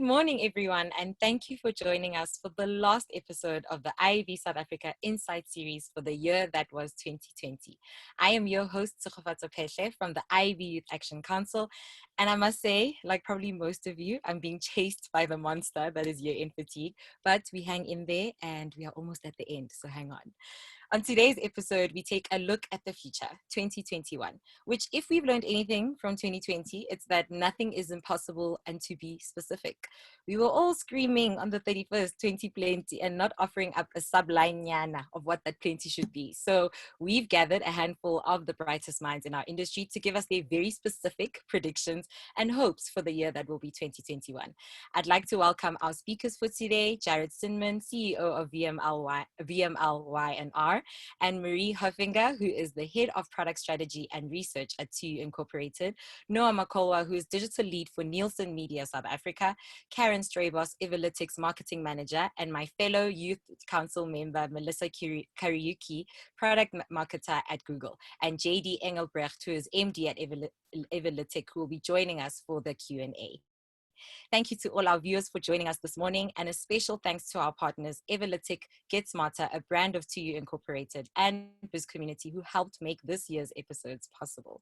morning, everyone, and thank you for joining us for the last episode of the IAB South Africa Insights series for the year that was 2020. I am your host, Tshegofatso Phetlhe from the IAB Youth Action Council, and I must say, like probably most of you, I'm being chased by the monster that is year-end fatigue, but we hang in there and we are almost at the end, so hang on. On today's episode, we take a look at the future, 2021, which if we've learned anything from 2020, it's that nothing is impossible and to be specific. We were all screaming on the 31st, 2020, and not offering up a subline of what that plenty should be. So we've gathered a handful of the brightest minds in our industry to give us their very specific predictions and hopes for the year that will be 2021. I'd like to welcome our speakers for today, Cinman, CEO of VMLY&R, and Marie Hofinger, who is the Head of Product Strategy and Research at TU Incorporated, Noah Makholwa, who is Digital Lead for Nielsen SA South Africa, Karyn Strybos, Everlytic's Marketing Manager, and my fellow Youth Council member, Melissa Kariuki, Product Marketer at Google, and JD Engelbrecht, who is MD at Everlytic, who will be joining us for the Q&A. Thank you to all our viewers for joining us this morning, and a special thanks to our partners, Everlytic, GetSmarter, a brand of TU Incorporated, and Biz Community, who helped make this year's episodes possible.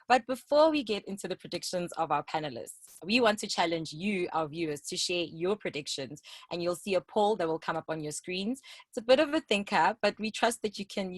But before we get into the predictions of our panelists, we want to challenge you, our viewers, to share your predictions, and you'll see a poll that will come up on your screens. It's a bit of a thinker, but we trust that you can,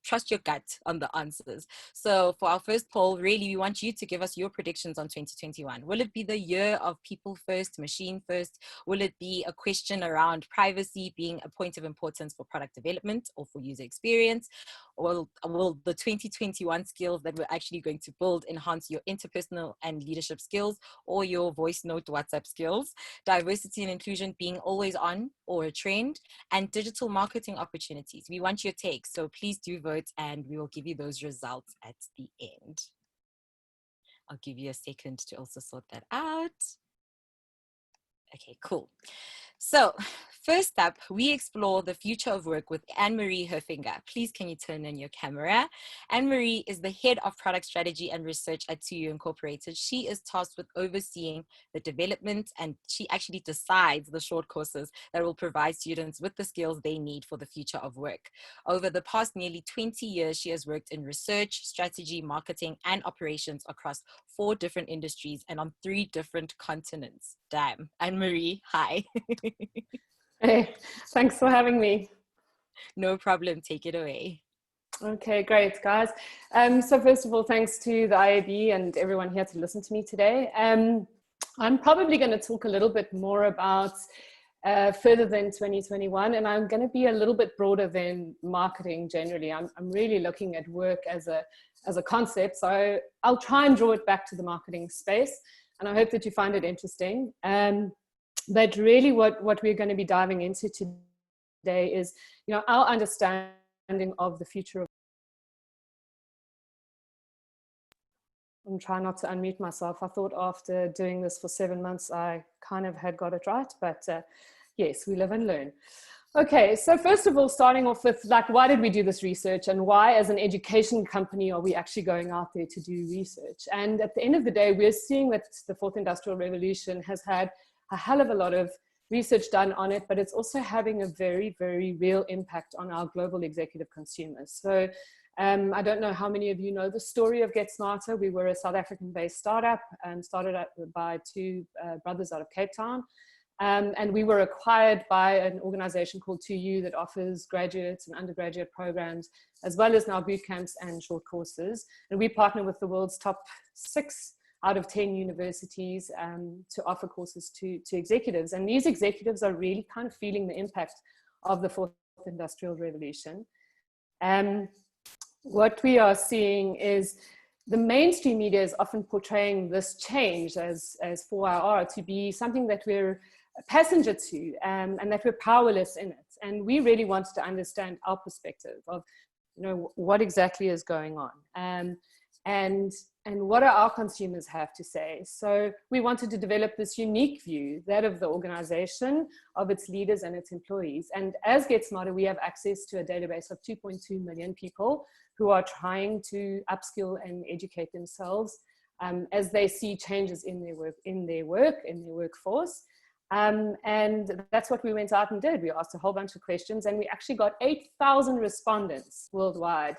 trust your gut on the answers. So for our first poll, really, we want you to give us your predictions on 2021. Will it be the year of people first, machine first? Will it be a question around privacy being a point of importance for product development or for user experience? Or will the 2021 skills that we're actually going to build enhance your interpersonal and leadership skills or your voice note WhatsApp skills? Diversity and inclusion being always on or a trend, and digital marketing opportunities. We want your takes, so please do vote and we will give you those results at the end. I'll give you a second to also sort that out. Okay, cool. So first up, we explore the future of work with Anne-Marie Hofinger. Please, can you turn on your camera? Anne-Marie is the Head of Product Strategy and Research at TU Incorporated. She is tasked with overseeing the development, and she actually decides the short courses that will provide students with the skills they need for the future of work. Over the past nearly 20 years, she has worked in research, strategy, marketing, and operations across 4 different industries and on 3 different continents. Damn. Anne-Marie, hi. Hey, thanks for having me. No problem, take it away. Okay, great, guys. So first of all, thanks to the IAB and everyone here to listen to me today. I'm probably going to talk a little bit more about further than 2021, and I'm going to be a little bit broader than marketing generally. I'm really looking at work as a concept, so I'll try and draw it back to the marketing space, and I hope that you find it interesting. But really what we're going to be diving into today is, our understanding of the future of. I'm trying not to unmute myself. I thought after doing this for 7 months, I kind of had got it right, but yes, we live and learn. Okay, so first of all, starting off with why did we do this research, and why as an education company are we actually going out there to do research? And at the end of the day, we're seeing that the 4th Industrial Revolution has had a hell of a lot of research done on it, but it's also having a very, very real impact on our global executive consumers. So I don't know how many of you know the story of GetSmarter. We were a South African-based startup and started up by 2 brothers out of Cape Town. And we were acquired by an organization called 2U that offers graduates and undergraduate programs, as well as now boot camps and short courses. And we partner with the world's top 6 out of 10 universities to offer courses to executives. And these executives are really kind of feeling the impact of the 4th Industrial Revolution. What we are seeing is the mainstream media is often portraying this change as 4IR to be something that we're a passenger to, and that we're powerless in it. And we really wanted to understand our perspective of, what exactly is going on. And what do our consumers have to say? So we wanted to develop this unique view, that of the organization, of its leaders and its employees. And as GetSmarter, we have access to a database of 2.2 million people who are trying to upskill and educate themselves as they see changes in their workforce. And that's what we went out and did. We asked a whole bunch of questions, and we actually got 8,000 respondents worldwide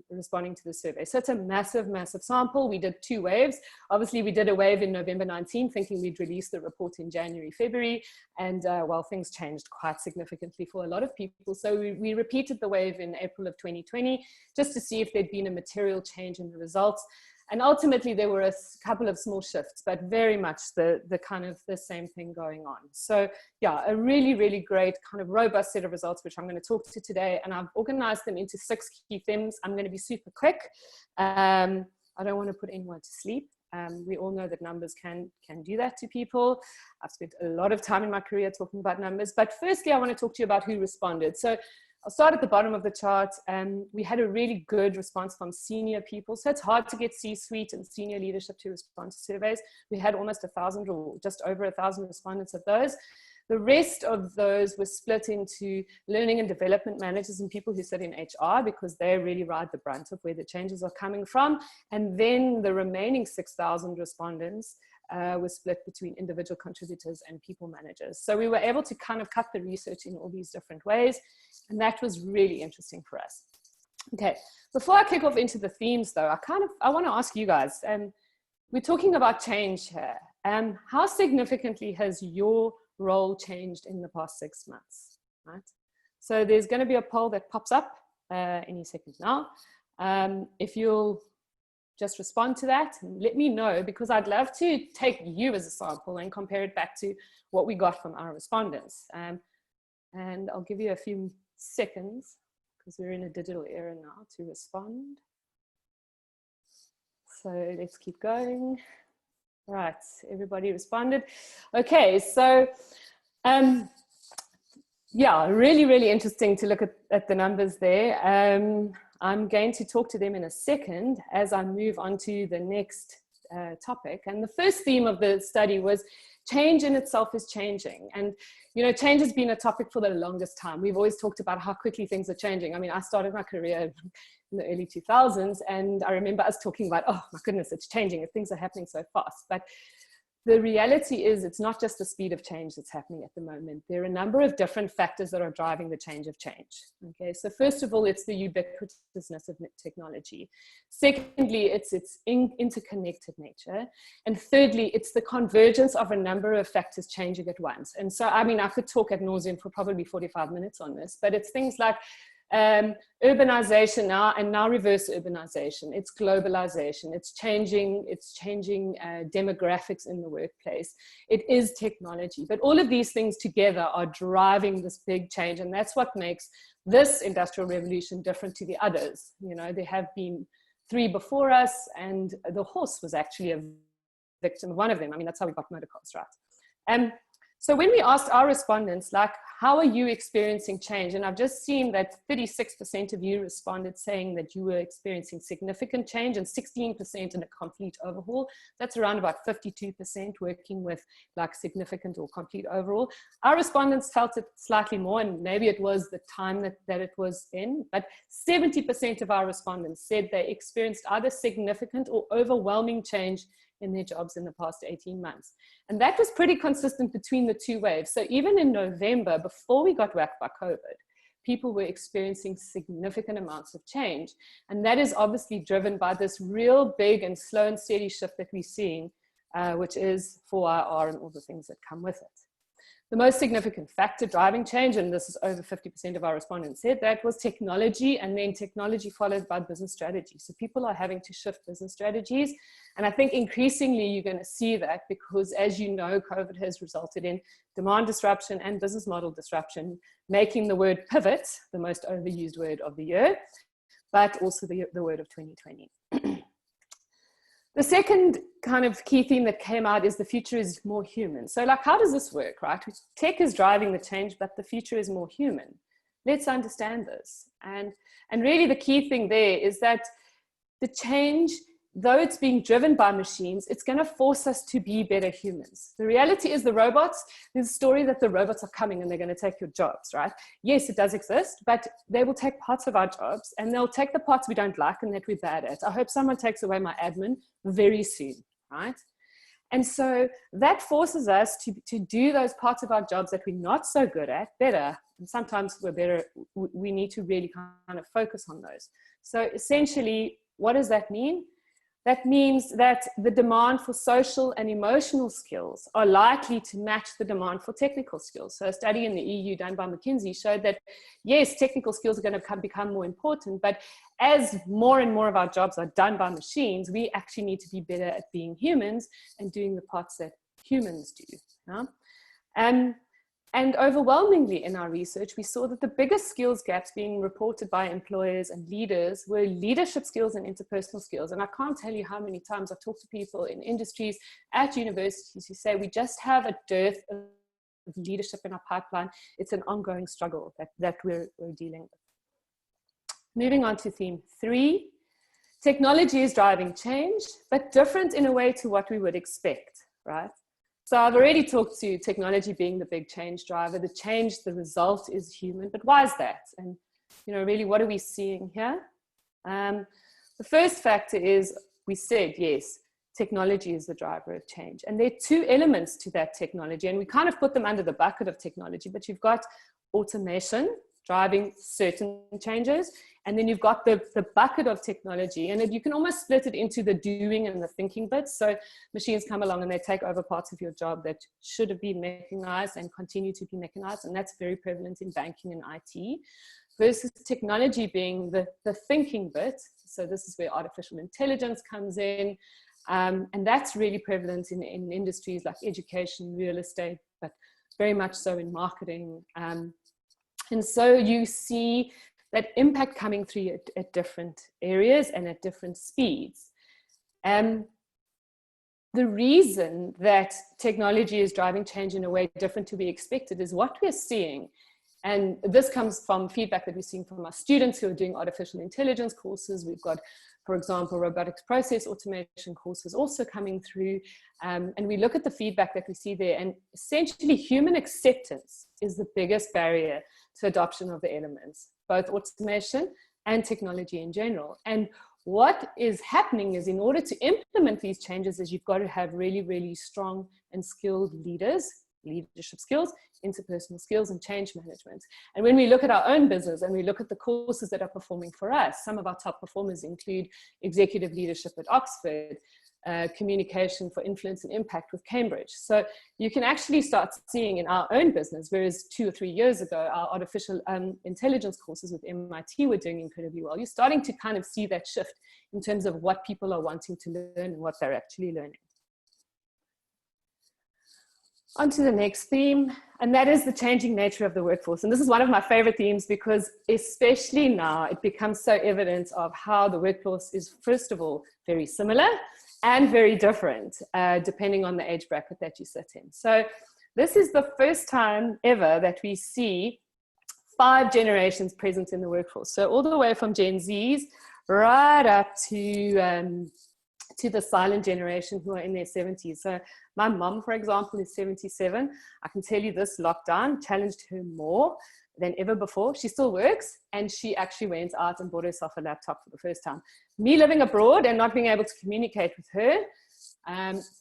responding to the survey. So it's a massive, massive sample. We did 2 waves. Obviously, we did a wave in November 19, thinking we'd release the report in January, February. And well, things changed quite significantly for a lot of people. So we repeated the wave in April of 2020, just to see if there'd been a material change in the results. And ultimately, there were a couple of small shifts, but very much the kind of the same thing going on. So yeah, a really, really great kind of robust set of results, which I'm going to talk to today. And I've organized them into 6 key themes. I'm going to be super quick. I don't want to put anyone to sleep. We all know that numbers can do that to people. I've spent a lot of time in my career talking about numbers. But firstly, I want to talk to you about who responded. So I'll start at the bottom of the chart. We had a really good response from senior people. So it's hard to get C-suite and senior leadership to respond to surveys. We had almost 1,000 or just over 1,000 respondents of those. The rest of those were split into learning and development managers and people who sit in HR, because they really ride the brunt of where the changes are coming from. And then the remaining 6,000 respondents was split between individual contributors and people managers. So we were able to kind of cut the research in all these different ways. And that was really interesting for us. Okay, before I kick off into the themes though, I want to ask you guys, we're talking about change here. How significantly has your role changed in the past 6 months, right? So there's going to be a poll that pops up any second now. If you'll just respond to that and let me know, because I'd love to take you as a sample and compare it back to what we got from our respondents. And I'll give you a few seconds, because we're in a digital era now, to respond. So let's keep going. Right, everybody responded. Okay, so yeah, really, really interesting to look at the numbers there. I'm going to talk to them in a second as I move on to the next topic. And the first theme of the study was change in itself is changing. And, you know, change has been a topic for the longest time. We've always talked about how quickly things are changing. I mean, I started my career in the early 2000s, and I remember us talking about, oh my goodness, it's changing, things are happening so fast. But the reality is it's not just the speed of change that's happening at the moment. There are a number of different factors that are driving the change of change. Okay, so first of all, it's the ubiquitousness of technology. Secondly, it's its interconnected nature. And thirdly, it's the convergence of a number of factors changing at once. And so, I mean, I could talk ad nauseum for probably 45 minutes on this, but it's things like urbanization now, and now reverse urbanization. It's globalization. It's changing demographics in the workplace. It is technology. But all of these things together are driving this big change. And that's what makes this industrial revolution different to the others. You know, there have been 3 before us, and the horse was actually a victim of one of them. I mean, that's how we got motor cars, right? So when we asked our respondents, like, how are you experiencing change? And I've just seen that 36% of you responded saying that you were experiencing significant change, and 16% in a complete overhaul. That's around about 52% working with like significant or complete overhaul. Our respondents felt it slightly more, and maybe it was the time that it was in, but 70% of our respondents said they experienced either significant or overwhelming change in their jobs in the past 18 months. And that was pretty consistent between the 2 waves. So even in November, before we got whacked by COVID, people were experiencing significant amounts of change. And that is obviously driven by this real big and slow and steady shift that we're seeing, which is 4IR and all the things that come with it. The most significant factor driving change, and this is over 50% of our respondents said that, was technology, and then technology followed by business strategy. So people are having to shift business strategies. And I think increasingly you're going to see that, because as you know, COVID has resulted in demand disruption and business model disruption, making the word pivot the most overused word of the year, but also the word of 2020. The second kind of key theme that came out is the future is more human. So like, how does this work, right? Tech is driving the change, but the future is more human. Let's understand this. And really the key thing there is that the change, though it's being driven by machines, it's going to force us to be better humans. The reality is the robots, there's a story that the robots are coming and they're going to take your jobs, right? Yes, it does exist, but they will take parts of our jobs, and they'll take the parts we don't like and that we're bad at. I hope someone takes away my admin very soon, right? And so that forces us to do those parts of our jobs that we're not so good at better. And sometimes we need to really kind of focus on those. So essentially, what does that mean? That means that the demand for social and emotional skills are likely to match the demand for technical skills. So a study in the EU done by McKinsey showed that, yes, technical skills are going to become more important, but as more and more of our jobs are done by machines, we actually need to be better at being humans and doing the parts that humans do. Yeah? And overwhelmingly in our research, we saw that the biggest skills gaps being reported by employers and leaders were leadership skills and interpersonal skills. And I can't tell you how many times I've talked to people in industries, at universities, who say we just have a dearth of leadership in our pipeline. It's an ongoing struggle that we're dealing with. Moving on to theme 3, technology is driving change, but different in a way to what we would expect, right? So I've already talked to technology being the big change driver. The change, the result is human, but why is that? And, really, what are we seeing here? The first factor is, we said, yes, technology is the driver of change. And there are 2 elements to that technology, and we kind of put them under the bucket of technology, but you've got automation driving certain changes, and then you've got the bucket of technology, and you can almost split it into the doing and the thinking bits. So machines come along and they take over parts of your job that should have been mechanized and continue to be mechanized, and that's very prevalent in banking and IT, versus technology being the thinking bit. So this is where artificial intelligence comes in, and that's really prevalent in industries like education, real estate, but very much so in marketing. And so you see that impact coming through at different areas and at different speeds. The reason that technology is driving change in a way different to be expected is what we're seeing. And this comes from feedback that we're seeing from our students who are doing artificial intelligence courses. We've got, for example, robotics process automation courses also coming through. And we look at the feedback that we see there, and essentially human acceptance is the biggest barrier to adoption of the elements, both automation and technology in general. And what is happening is, in order to implement these changes, is you've got to have really, really strong and skilled leaders, leadership skills, interpersonal skills, and change management. And when we look at our own business and we look at the courses that are performing for us, some of our top performers include executive leadership at Oxford, communication for influence and impact with Cambridge. So you can actually start seeing in our own business, whereas 2 or 3 years ago, our artificial intelligence courses with MIT were doing incredibly well. You're starting to kind of see that shift in terms of what people are wanting to learn and what they're actually learning. On to the next theme, and that is the changing nature of the workforce. And this is one of my favorite themes, because especially now it becomes so evident of how the workforce is, first of all, very similar and very different, depending on the age bracket that you sit in. So this is the first time ever that we see 5 generations present in the workforce. So all the way from Gen Zs right up to the silent generation who are in their 70s. So my mom, for example, is 77. I can tell you this lockdown challenged her more than ever before. She still works, and she actually went out and bought herself a laptop for the first time. Me living abroad and not being able to communicate with her,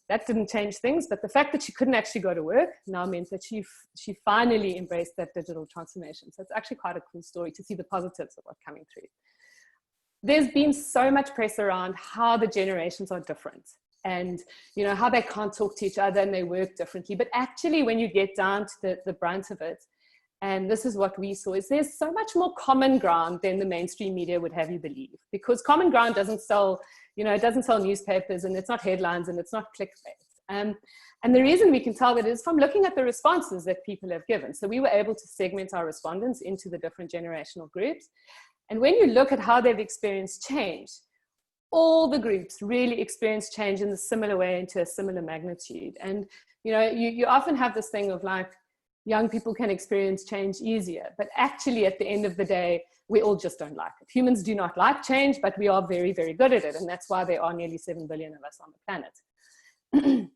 that didn't change things, but the fact that she couldn't actually go to work now meant that she finally embraced that digital transformation. So it's actually quite a cool story to see the positives of what's coming through. There's been so much press around how the generations are different, and how they can't talk to each other and they work differently. But actually, when you get down to the brunt of it, and this is what we saw, is there's so much more common ground than the mainstream media would have you believe, because common ground doesn't sell, it doesn't sell newspapers, and it's not headlines, and it's not clickbait. And the reason we can tell that is from looking at the responses that people have given. So we were able to segment our respondents into the different generational groups. And when you look at how they've experienced change, all the groups really experience change in a similar way and to a similar magnitude. And, you often have this thing of like, young people can experience change easier, but actually at the end of the day, we all just don't like it. Humans do not like change, but we are very, very good at it. And that's why there are nearly 7 billion of us on the planet.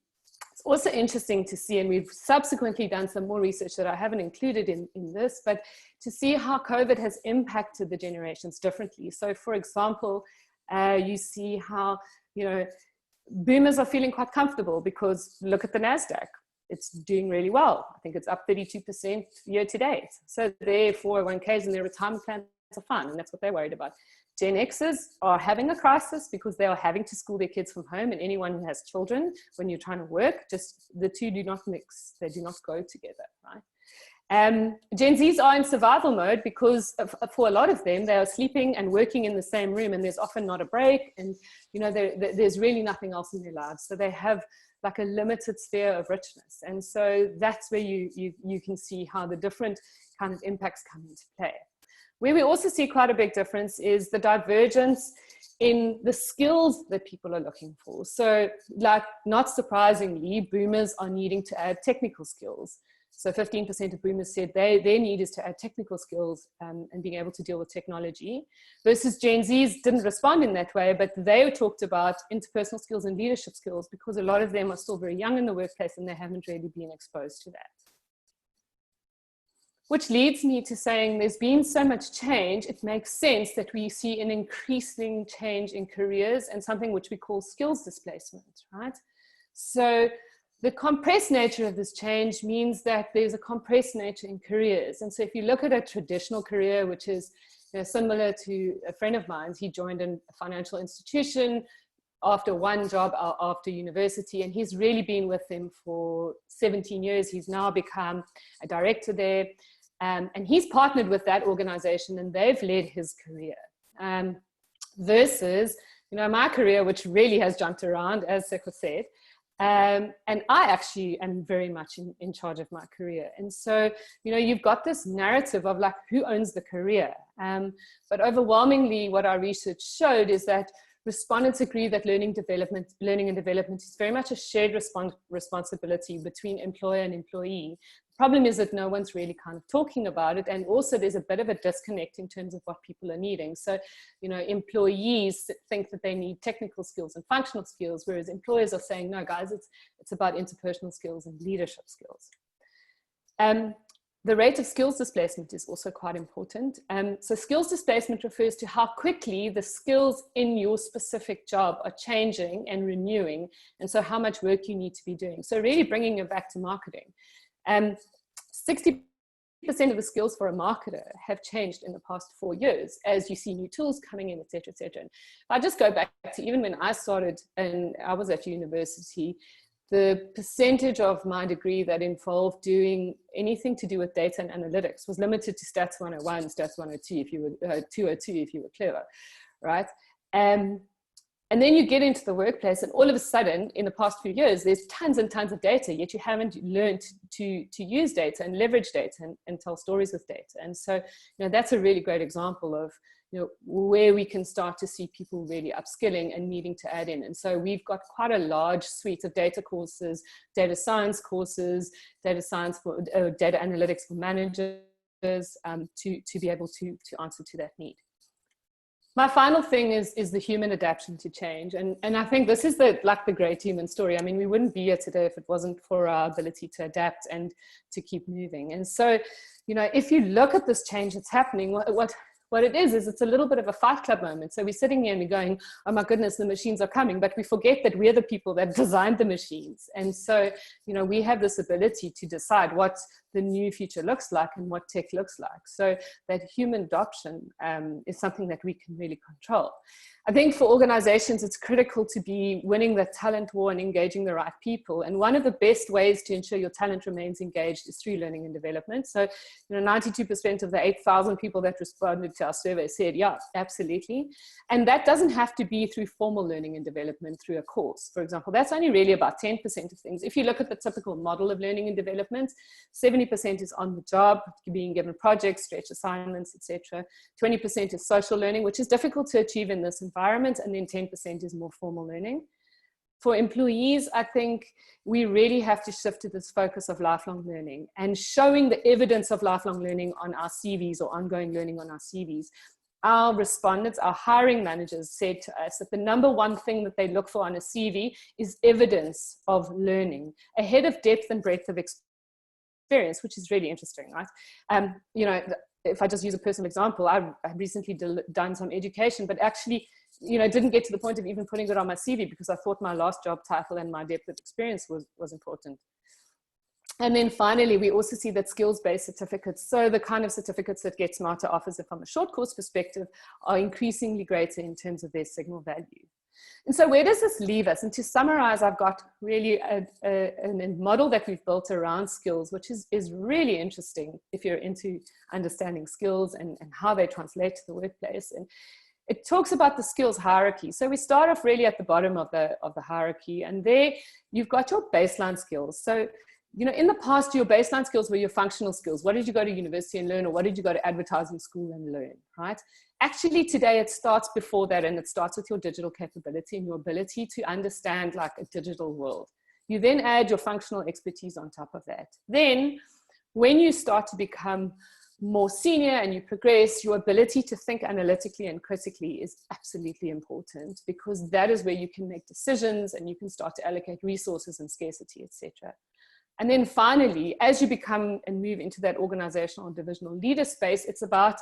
It's also interesting to see, and we've subsequently done some more research that I haven't included in this, but to see how COVID has impacted the generations differently. So for example, you see how, boomers are feeling quite comfortable because look at the NASDAQ. It's doing really well. I think it's up 32% year to date. So their 401ks and their retirement plans are fine, and that's what they're worried about. Gen Xers are having a crisis because they are having to school their kids from home, and anyone who has children, when you're trying to work, just the two do not mix. They do not go together, right? Gen Zs are in survival mode because for a lot of them, they are sleeping and working in the same room, and there's often not a break, and you know there's really nothing else in their lives. So they have like a limited sphere of richness, and so that's where you can see how the different kind of impacts come into play. Where we also see quite a big difference is the divergence in the skills that people are looking for. So like, not surprisingly, boomers are needing to add technical skills. So 15% of boomers said their need is to add technical skills and being able to deal with technology, versus Gen Zs didn't respond in that way, but they talked about interpersonal skills and leadership skills because a lot of them are still very young in the workplace and they haven't really been exposed to that. Which leads me to saying there's been so much change, it makes sense that we see an increasing change in careers and something which we call skills displacement, right? So the compressed nature of this change means that there's a compressed nature in careers. And so if you look at a traditional career, which is similar to a friend of mine, he joined a financial institution after one job after university, and he's really been with them for 17 years. He's now become a director there. And he's partnered with that organization and they've led his career. Versus, you know, my career, which really has jumped around, as Tshegofatso said. And I actually am very much in charge of my career. And so, you know, you've got this narrative of like, who owns the career? But overwhelmingly, what our research showed is that respondents agree that learning and development is very much a shared responsibility between employer and employee. The problem is that no one's really kind of talking about it. And also there's a bit of a disconnect in terms of what people are needing. So, you know, employees think that they need technical skills and functional skills, whereas employers are saying, no, guys, it's about interpersonal skills and leadership skills. The rate of skills displacement is also quite important. So skills displacement refers to how quickly the skills in your specific job are changing and renewing, and so how much work you need to be doing. So really bringing it back to marketing. 60% of the skills for a marketer have changed in the past 4 years as you see new tools coming in, et cetera, et cetera. If I just go back to even when I started and I was at university, the percentage of my degree that involved doing anything to do with data and analytics was limited to Stats 101, Stats 102 if you were 202 if you were clever, right? And then you get into the workplace and all of a sudden in the past few years there's tons and tons of data, yet you haven't learned to use data and leverage data and tell stories with data. And so, you know, that's a really great example of, you know, where we can start to see people really upskilling and needing to add in. And so we've got quite a large suite of data courses, data science courses, data science for data analytics for managers to be able to answer to that need. My final thing is the human adaptation to change. And I think this is the great human story. I mean, we wouldn't be here today if it wasn't for our ability to adapt and to keep moving. And so, you know, if you look at this change that's happening, what it is it's a little bit of a Fight Club moment. So we're sitting here and we're going, oh my goodness, the machines are coming, but we forget that we're the people that designed the machines. And so, you know, we have this ability to decide what the new future looks like and what tech looks like. So that human adoption is something that we can really control. I think for organizations, it's critical to be winning the talent war and engaging the right people. And one of the best ways to ensure your talent remains engaged is through learning and development. So, you know, 92% of the 8,000 people that responded to our survey said, yeah, absolutely. And that doesn't have to be through formal learning and development through a course. For example, that's only really about 10% of things. If you look at the typical model of learning and development, 70% is on the job, being given projects, stretch assignments, etc. 20% is social learning, which is difficult to achieve in this environment, and then 10% is more formal learning. For employees, I think we really have to shift to this focus of lifelong learning and showing the evidence of lifelong learning on our CVs or ongoing learning on our CVs. Our respondents, our hiring managers said to us that the number one thing that they look for on a CV is evidence of learning, ahead of depth and breadth of experience, which is really interesting, right? You know, if I just use a personal example, I've recently done some education, but actually didn't get to the point of even putting it on my CV because I thought my last job title and my depth of experience was important. And then finally, we also see that skills-based certificates, so the kind of certificates that GetSmarter offers from a short course perspective, are increasingly greater in terms of their signal value. And so where does this leave us? And to summarize, I've got really a model that we've built around skills, which is really interesting if you're into understanding skills and how they translate to the workplace. And it talks about the skills hierarchy. So we start off really at the bottom of the hierarchy, and there you've got your baseline skills. So in the past, your baseline skills were your functional skills. What did you go to university and learn, or what did you go to advertising school and learn, right? Actually, today it starts before that, and it starts with your digital capability and your ability to understand like a digital world. You then add your functional expertise on top of that. Then, when you start to become more senior and you progress, your ability to think analytically and critically is absolutely important, because that is where you can make decisions and you can start to allocate resources and scarcity, etc. And then finally, as you become and move into that organizational and divisional leader space, it's about,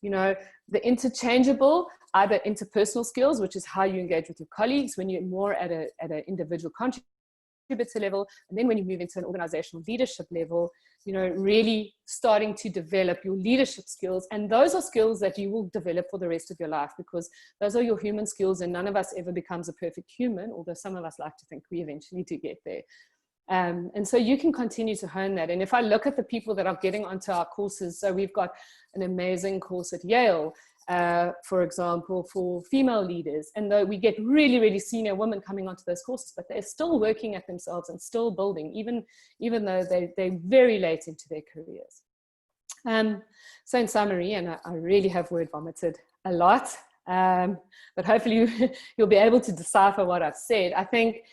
the interchangeable, either interpersonal skills, which is how you engage with your colleagues when you're more at an individual contributor level. And then when you move into an organizational leadership level, really starting to develop your leadership skills. And those are skills that you will develop for the rest of your life, because those are your human skills, and none of us ever becomes a perfect human, although some of us like to think we eventually do get there. And so you can continue to hone that. And if I look at the people that are getting onto our courses, so we've got an amazing course at Yale, for example, for female leaders. And though we get really, really senior women coming onto those courses, but they're still working at themselves and still building, even though they're very late into their careers. So in summary, and I really have word vomited a lot, but hopefully you'll be able to decipher what I've said. I think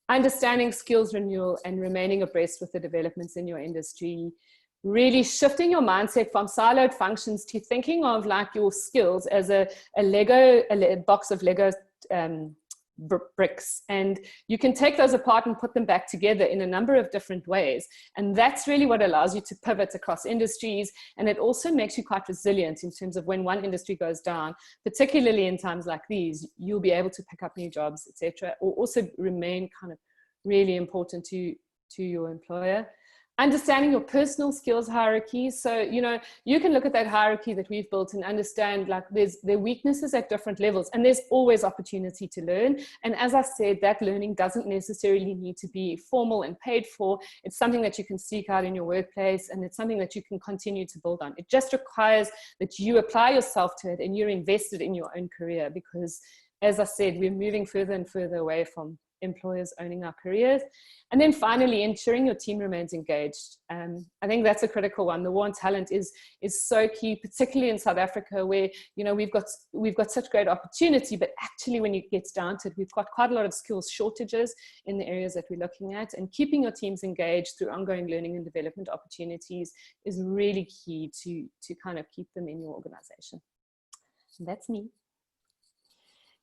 understanding skills renewal and remaining abreast with the developments in your industry, really shifting your mindset from siloed functions to thinking of like your skills as a box of Lego bricks, and you can take those apart and put them back together in a number of different ways. And that's really what allows you to pivot across industries. And it also makes you quite resilient in terms of when one industry goes down, particularly in times like these, you'll be able to pick up new jobs, etc., or also remain kind of really important to your employer. Understanding your personal skills hierarchy. So, you can look at that hierarchy that we've built and understand like there are weaknesses at different levels, and there's always opportunity to learn. And as I said, that learning doesn't necessarily need to be formal and paid for. It's something that you can seek out in your workplace, and it's something that you can continue to build on. It just requires that you apply yourself to it and you're invested in your own career, because as I said, we're moving further and further away from employers owning our careers. And then finally, ensuring your team remains engaged. I think that's a critical one. The war on talent is so key, particularly in South Africa, where we've got such great opportunity, but actually when it gets down to it, we've got quite a lot of skills shortages in the areas that we're looking at. And keeping your teams engaged through ongoing learning and development opportunities is really key to kind of keep them in your organization. And that's me.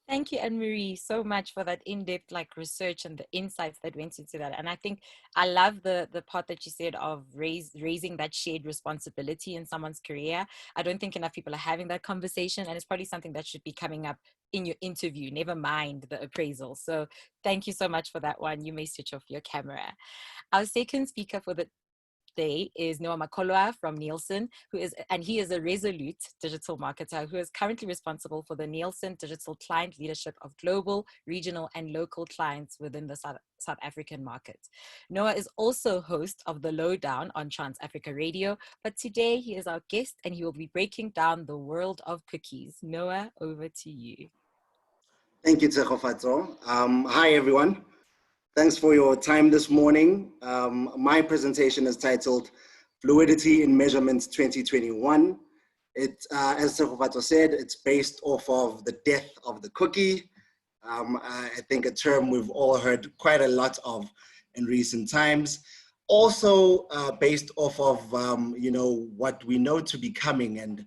Thank you, Anne-Marie, so much for that in-depth research and the insights that went into that. And I think I love the part that you said of raising that shared responsibility in someone's career. I don't think enough people are having that conversation, and it's probably something that should be coming up in your interview, never mind the appraisal. So thank you so much for that one. You may switch off your camera. Our second speaker for the day is Makholwa from Nielsen, he is a resolute digital marketer who is currently responsible for the Nielsen digital client leadership of global, regional, and local clients within the South African market. Noah is also host of The Lowdown on Trans Africa Radio, but today he is our guest and he will be breaking down the world of cookies. Noah, over to you. Thank you, Tshegofatso. Hi, everyone. Thanks for your time this morning. My presentation is titled Fluidity in Measurements 2021. As Tshegofatso said, it's based off of the death of the cookie. I think a term we've all heard quite a lot of in recent times. Also based off of what we know to be coming and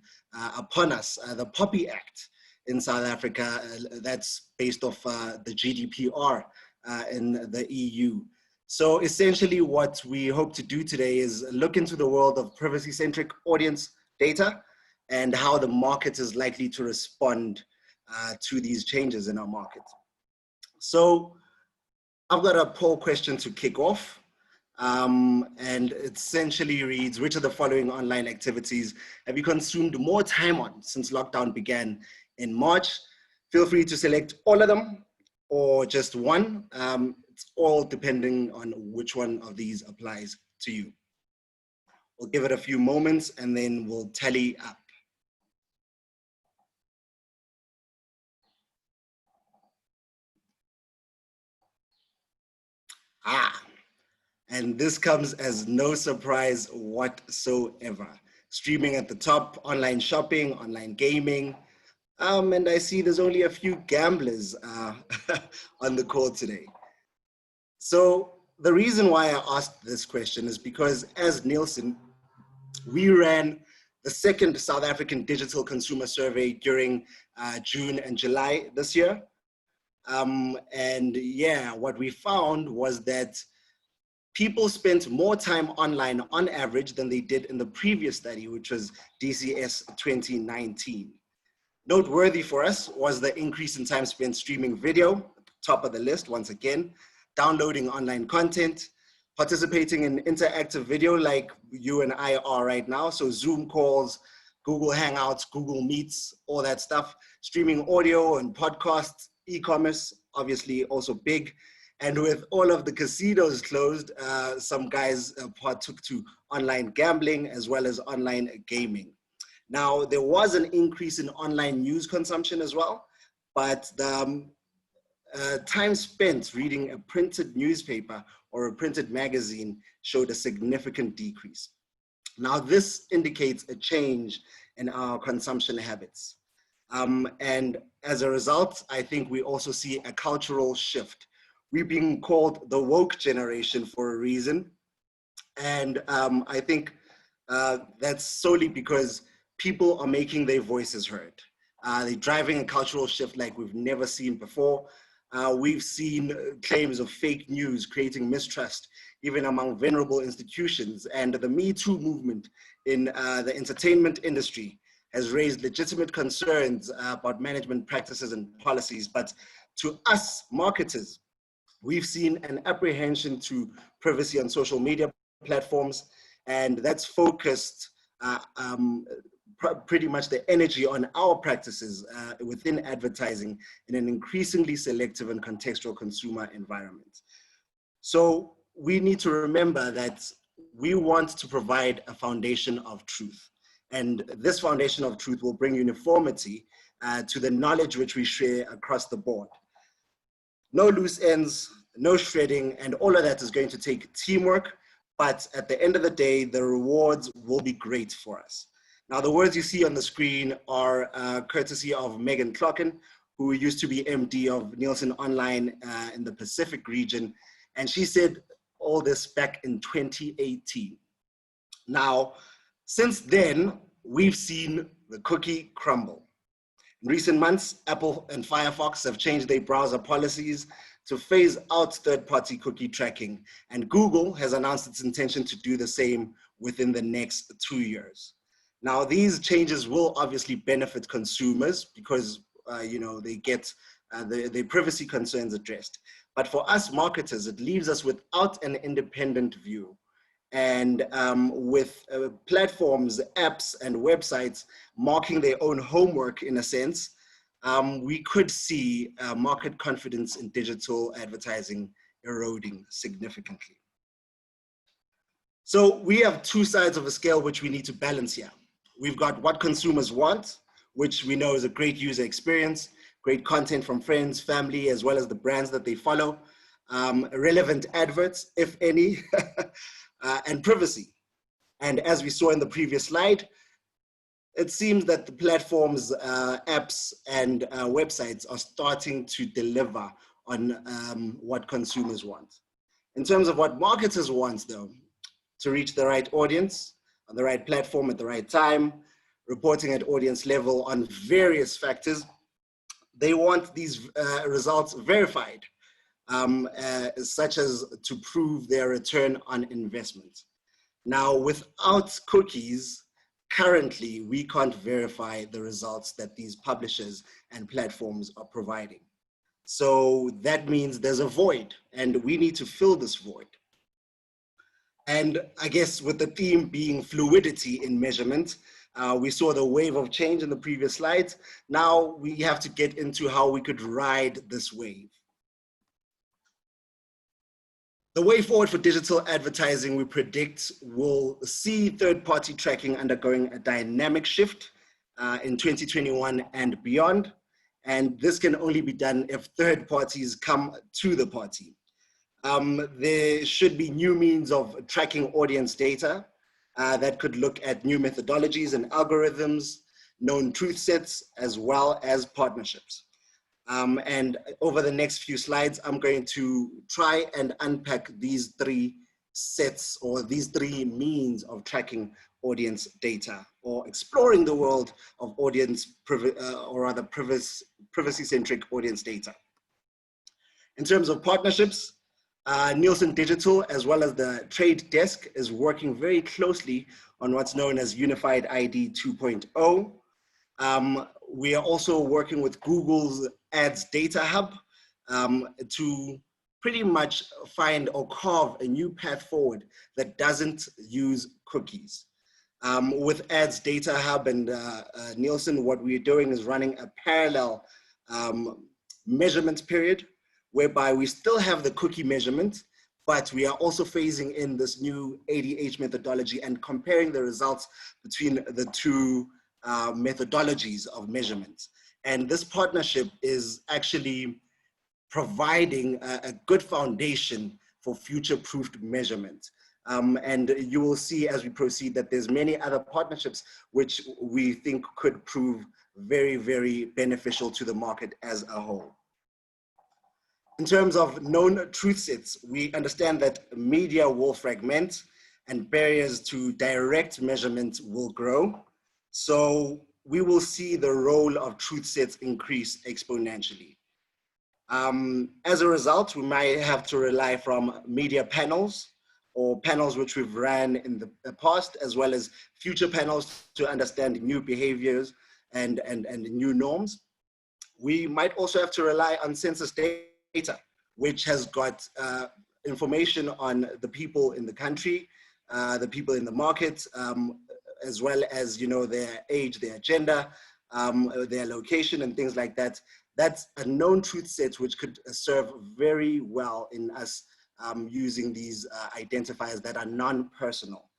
upon us, the POPI Act in South Africa, that's based off the GDPR in the EU. So essentially what we hope to do today is look into the world of privacy-centric audience data and how the market is likely to respond to these changes in our market. So I've got a poll question to kick off. And it essentially reads, which of the following online activities have you consumed more time on since lockdown began in March? Feel free to select all of them or just one. It's all depending on which one of these applies to you. We'll give it a few moments and then we'll tally up. And this comes as no surprise whatsoever. Streaming at the top, online shopping, online gaming. And I see there's only a few gamblers on the call today. So the reason why I asked this question is because as Nielsen, we ran the second South African digital consumer survey during June and July this year. And yeah, what we found was that people spent more time online on average than they did in the previous study, which was DCS 2019. Noteworthy for us was the increase in time spent streaming video, top of the list once again, downloading online content, participating in interactive video like you and I are right now, so Zoom calls, Google Hangouts, Google Meets, all that stuff, streaming audio and podcasts, e-commerce, obviously also big. And with all of the casinos closed, some guys partook to online gambling as well as online gaming. Now, there was an increase in online news consumption as well, but the time spent reading a printed newspaper or a printed magazine showed a significant decrease. Now, this indicates a change in our consumption habits. And as a result, I think we also see a cultural shift. We're being called the woke generation for a reason. And I think that's solely because people are making their voices heard. They're driving a cultural shift like we've never seen before. We've seen claims of fake news creating mistrust, even among venerable institutions. And the Me Too movement in the entertainment industry has raised legitimate concerns about management practices and policies. But to us marketers, we've seen an apprehension to privacy on social media platforms, and that's focused pretty much the energy on our practices within advertising in an increasingly selective and contextual consumer environment. So we need to remember that we want to provide a foundation of truth. And this foundation of truth will bring uniformity to the knowledge which we share across the board. No loose ends, no shredding, and all of that is going to take teamwork, but at the end of the day, the rewards will be great for us. Now, the words you see on the screen are courtesy of Megan Clocken, who used to be MD of Nielsen Online in the Pacific region, and she said all this back in 2018. Now, since then, we've seen the cookie crumble. In recent months, Apple and Firefox have changed their browser policies to phase out third-party cookie tracking, and Google has announced its intention to do the same within the next 2 years. Now, these changes will obviously benefit consumers because they get their privacy concerns addressed. But for us marketers, it leaves us without an independent view. And with platforms, apps, and websites marking their own homework in a sense, we could see market confidence in digital advertising eroding significantly. So we have two sides of a scale which we need to balance here. We've got what consumers want, which we know is a great user experience, great content from friends, family, as well as the brands that they follow, relevant adverts, if any, and privacy. And as we saw in the previous slide, it seems that the platforms, apps, and websites are starting to deliver on what consumers want. In terms of what marketers want, though, to reach the right audience, on the right platform at the right time, reporting at audience level on various factors, they want these results verified, such as to prove their return on investment. Now, without cookies, currently we can't verify the results that these publishers and platforms are providing. So that means there's a void, and we need to fill this void. And I guess with the theme being fluidity in measurement, we saw the wave of change in the previous slides. Now we have to get into how we could ride this wave. The way forward for digital advertising, we predict, will see third-party tracking undergoing a dynamic shift in 2021 and beyond. And this can only be done if third parties come to the party. There should be new means of tracking audience data that could look at new methodologies and algorithms, known truth sets, as well as partnerships. And over the next few slides, I'm going to try and unpack these three sets or these three means of tracking audience data, or exploring the world of audience, or rather privacy-centric audience data. In terms of partnerships, Nielsen Digital, as well as the Trade Desk, is working very closely on what's known as Unified ID 2.0. We are also working with Google's Ads Data Hub to pretty much find or carve a new path forward that doesn't use cookies. With Ads Data Hub and Nielsen, what we're doing is running a parallel measurement period, whereby we still have the cookie measurement, but we are also phasing in this new ADH methodology and comparing the results between the two methodologies of measurement. And this partnership is actually providing a good foundation for future-proofed measurement. And you will see as we proceed that there's many other partnerships which we think could prove very, very beneficial to the market as a whole. In terms of known truth sets, we understand that media will fragment and barriers to direct measurement will grow. So we will see the role of truth sets increase exponentially. As a result, we might have to rely from media panels or panels which we've ran in the past, as well as future panels to understand new behaviors and new norms. We might also have to rely on census data, which has got information on the people in the country, the people in the market, as well as, you know, their age, their gender, their location and things like that. That's a known truth set which could serve very well in us using these identifiers that are non-personal.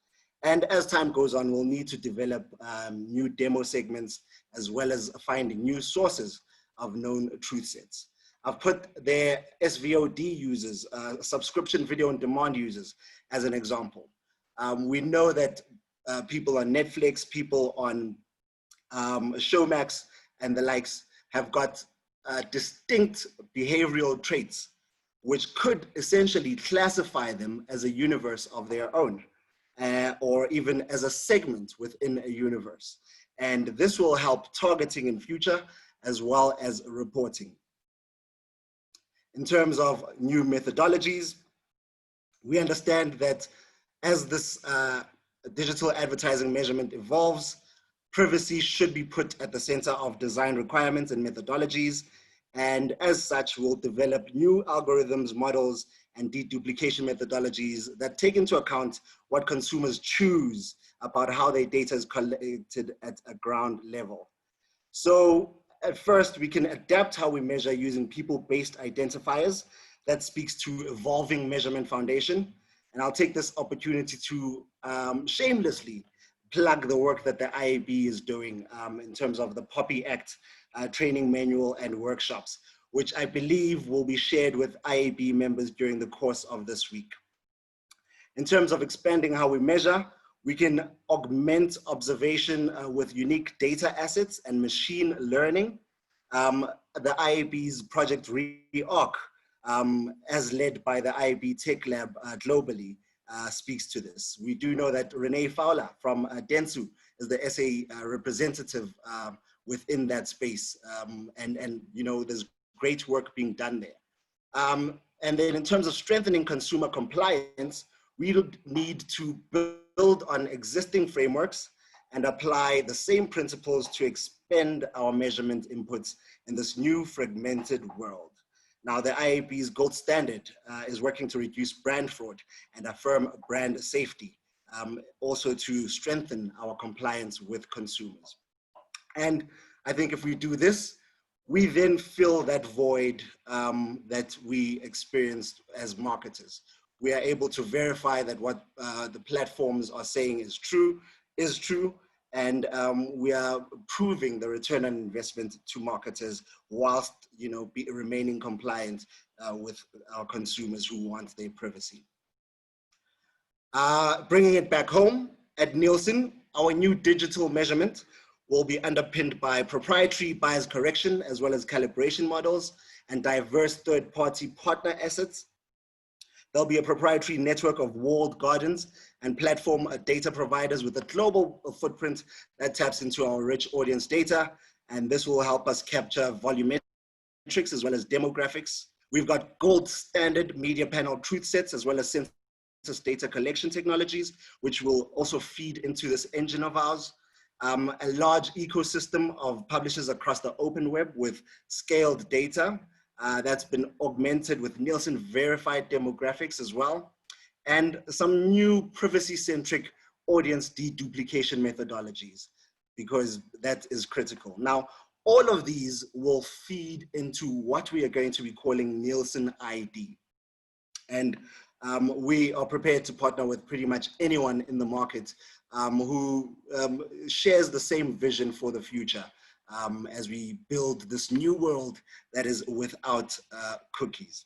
And as time goes on, we'll need to develop new demo segments, as well as finding new sources of known truth sets. I've put their SVOD users, subscription video on demand users, as an example. We know that people on Netflix, people on Showmax and the likes have got distinct behavioral traits, which could essentially classify them as a universe of their own, or even as a segment within a universe. And this will help targeting in future, as well as reporting. In terms of new methodologies, we understand that as this digital advertising measurement evolves, privacy should be put at the center of design requirements and methodologies. And as such, we'll develop new algorithms, models, and deduplication methodologies that take into account what consumers choose about how their data is collected at a ground level. So at first, we can adapt how we measure using people-based identifiers that speaks to evolving measurement foundation. And I'll take this opportunity to shamelessly plug the work that the IAB is doing in terms of the POPI Act training manual and workshops, which I believe will be shared with IAB members during the course of this week. In terms of expanding how we measure, we can augment observation with unique data assets and machine learning. The IAB's Project Re-Arc, as led by the IAB Tech Lab globally, speaks to this. We do know that Renee Fowler from Dentsu is the SA representative within that space, and you know, there's great work being done there. And then in terms of strengthening consumer compliance, we need to build on existing frameworks and apply the same principles to expand our measurement inputs in this new fragmented world. Now, the IAB's gold standard is working to reduce brand fraud and affirm brand safety, also to strengthen our compliance with consumers. And I think if we do this, we then fill that void that we experienced as marketers. We are able to verify that what the platforms are saying is true, and we are proving the return on investment to marketers whilst remaining compliant with our consumers who want their privacy. Bringing it back home, at Nielsen, our new digital measurement will be underpinned by proprietary bias correction as well as calibration models and diverse third-party partner assets. There'll be a proprietary network of walled gardens and platform data providers with a global footprint that taps into our rich audience data. And this will help us capture volumetrics as well as demographics. We've got gold standard media panel truth sets as well as census data collection technologies, which will also feed into this engine of ours. A large ecosystem of publishers across the open web with scaled data. That's been augmented with Nielsen verified demographics as well, and some new privacy-centric audience deduplication methodologies, because that is critical. Now, all of these will feed into what we are going to be calling Nielsen ID. And we are prepared to partner with pretty much anyone in the market who shares the same vision for the future. As we build this new world that is without cookies.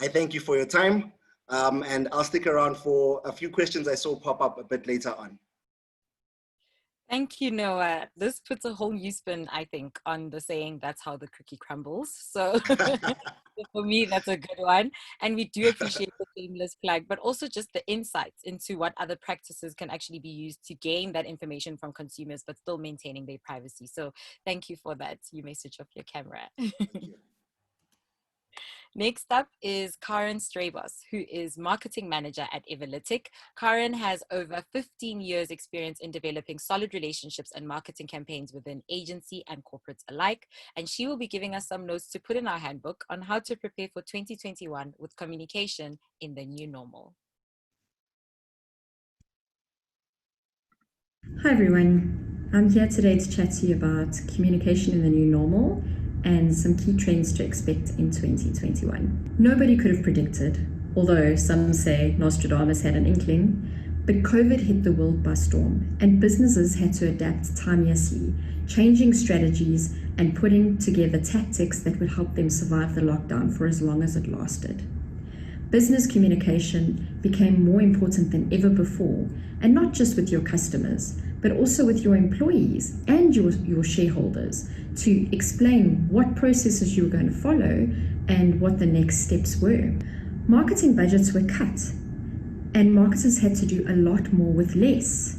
I thank you for your time, and I'll stick around for a few questions I saw pop up a bit later on. Thank you, Noah. This puts a whole new spin, I think, on the saying, that's how the cookie crumbles. So for me, that's a good one. And we do appreciate the shameless plug, but also just the insights into what other practices can actually be used to gain that information from consumers, but still maintaining their privacy. So thank you for that. You may switch off your camera. Thank you. Next up is Karyn Strybos, who is marketing manager at Everlytic. Karyn has over 15 years experience in developing solid relationships and marketing campaigns within agency and corporates alike. And she will be giving us some notes to put in our handbook on how to prepare for 2021 with communication in the new normal. Hi everyone, I'm here today to chat to you about communication in the new normal and some key trends to expect in 2021. Nobody could have predicted, although some say Nostradamus had an inkling, but COVID hit the world by storm and businesses had to adapt timelessly, changing strategies and putting together tactics that would help them survive the lockdown for as long as it lasted. Business communication became more important than ever before, and not just with your customers, but also with your employees and your shareholders, to explain what processes you were going to follow and what the next steps were. Marketing budgets were cut, and marketers had to do a lot more with less.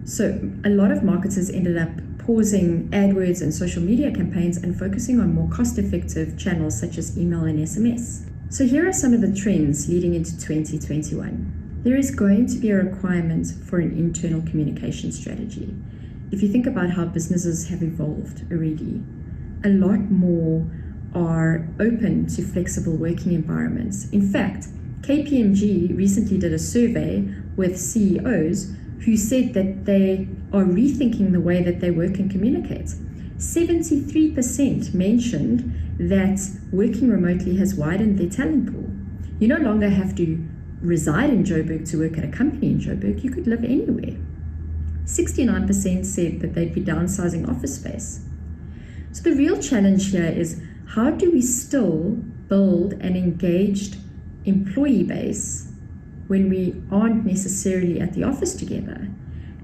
So a lot of marketers ended up pausing AdWords and social media campaigns and focusing on more cost-effective channels such as email and SMS. So here are some of the trends leading into 2021. There is going to be a requirement for an internal communication strategy. If you think about how businesses have evolved already, a lot more are open to flexible working environments. In fact, KPMG recently did a survey with CEOs who said that they are rethinking the way that they work and communicate. 73% mentioned that working remotely has widened their talent pool. You no longer have to reside in Joburg to work at a company in Joburg. You could live anywhere. 69% said that they'd be downsizing office space. So the real challenge here is, how do we still build an engaged employee base when we aren't necessarily at the office together?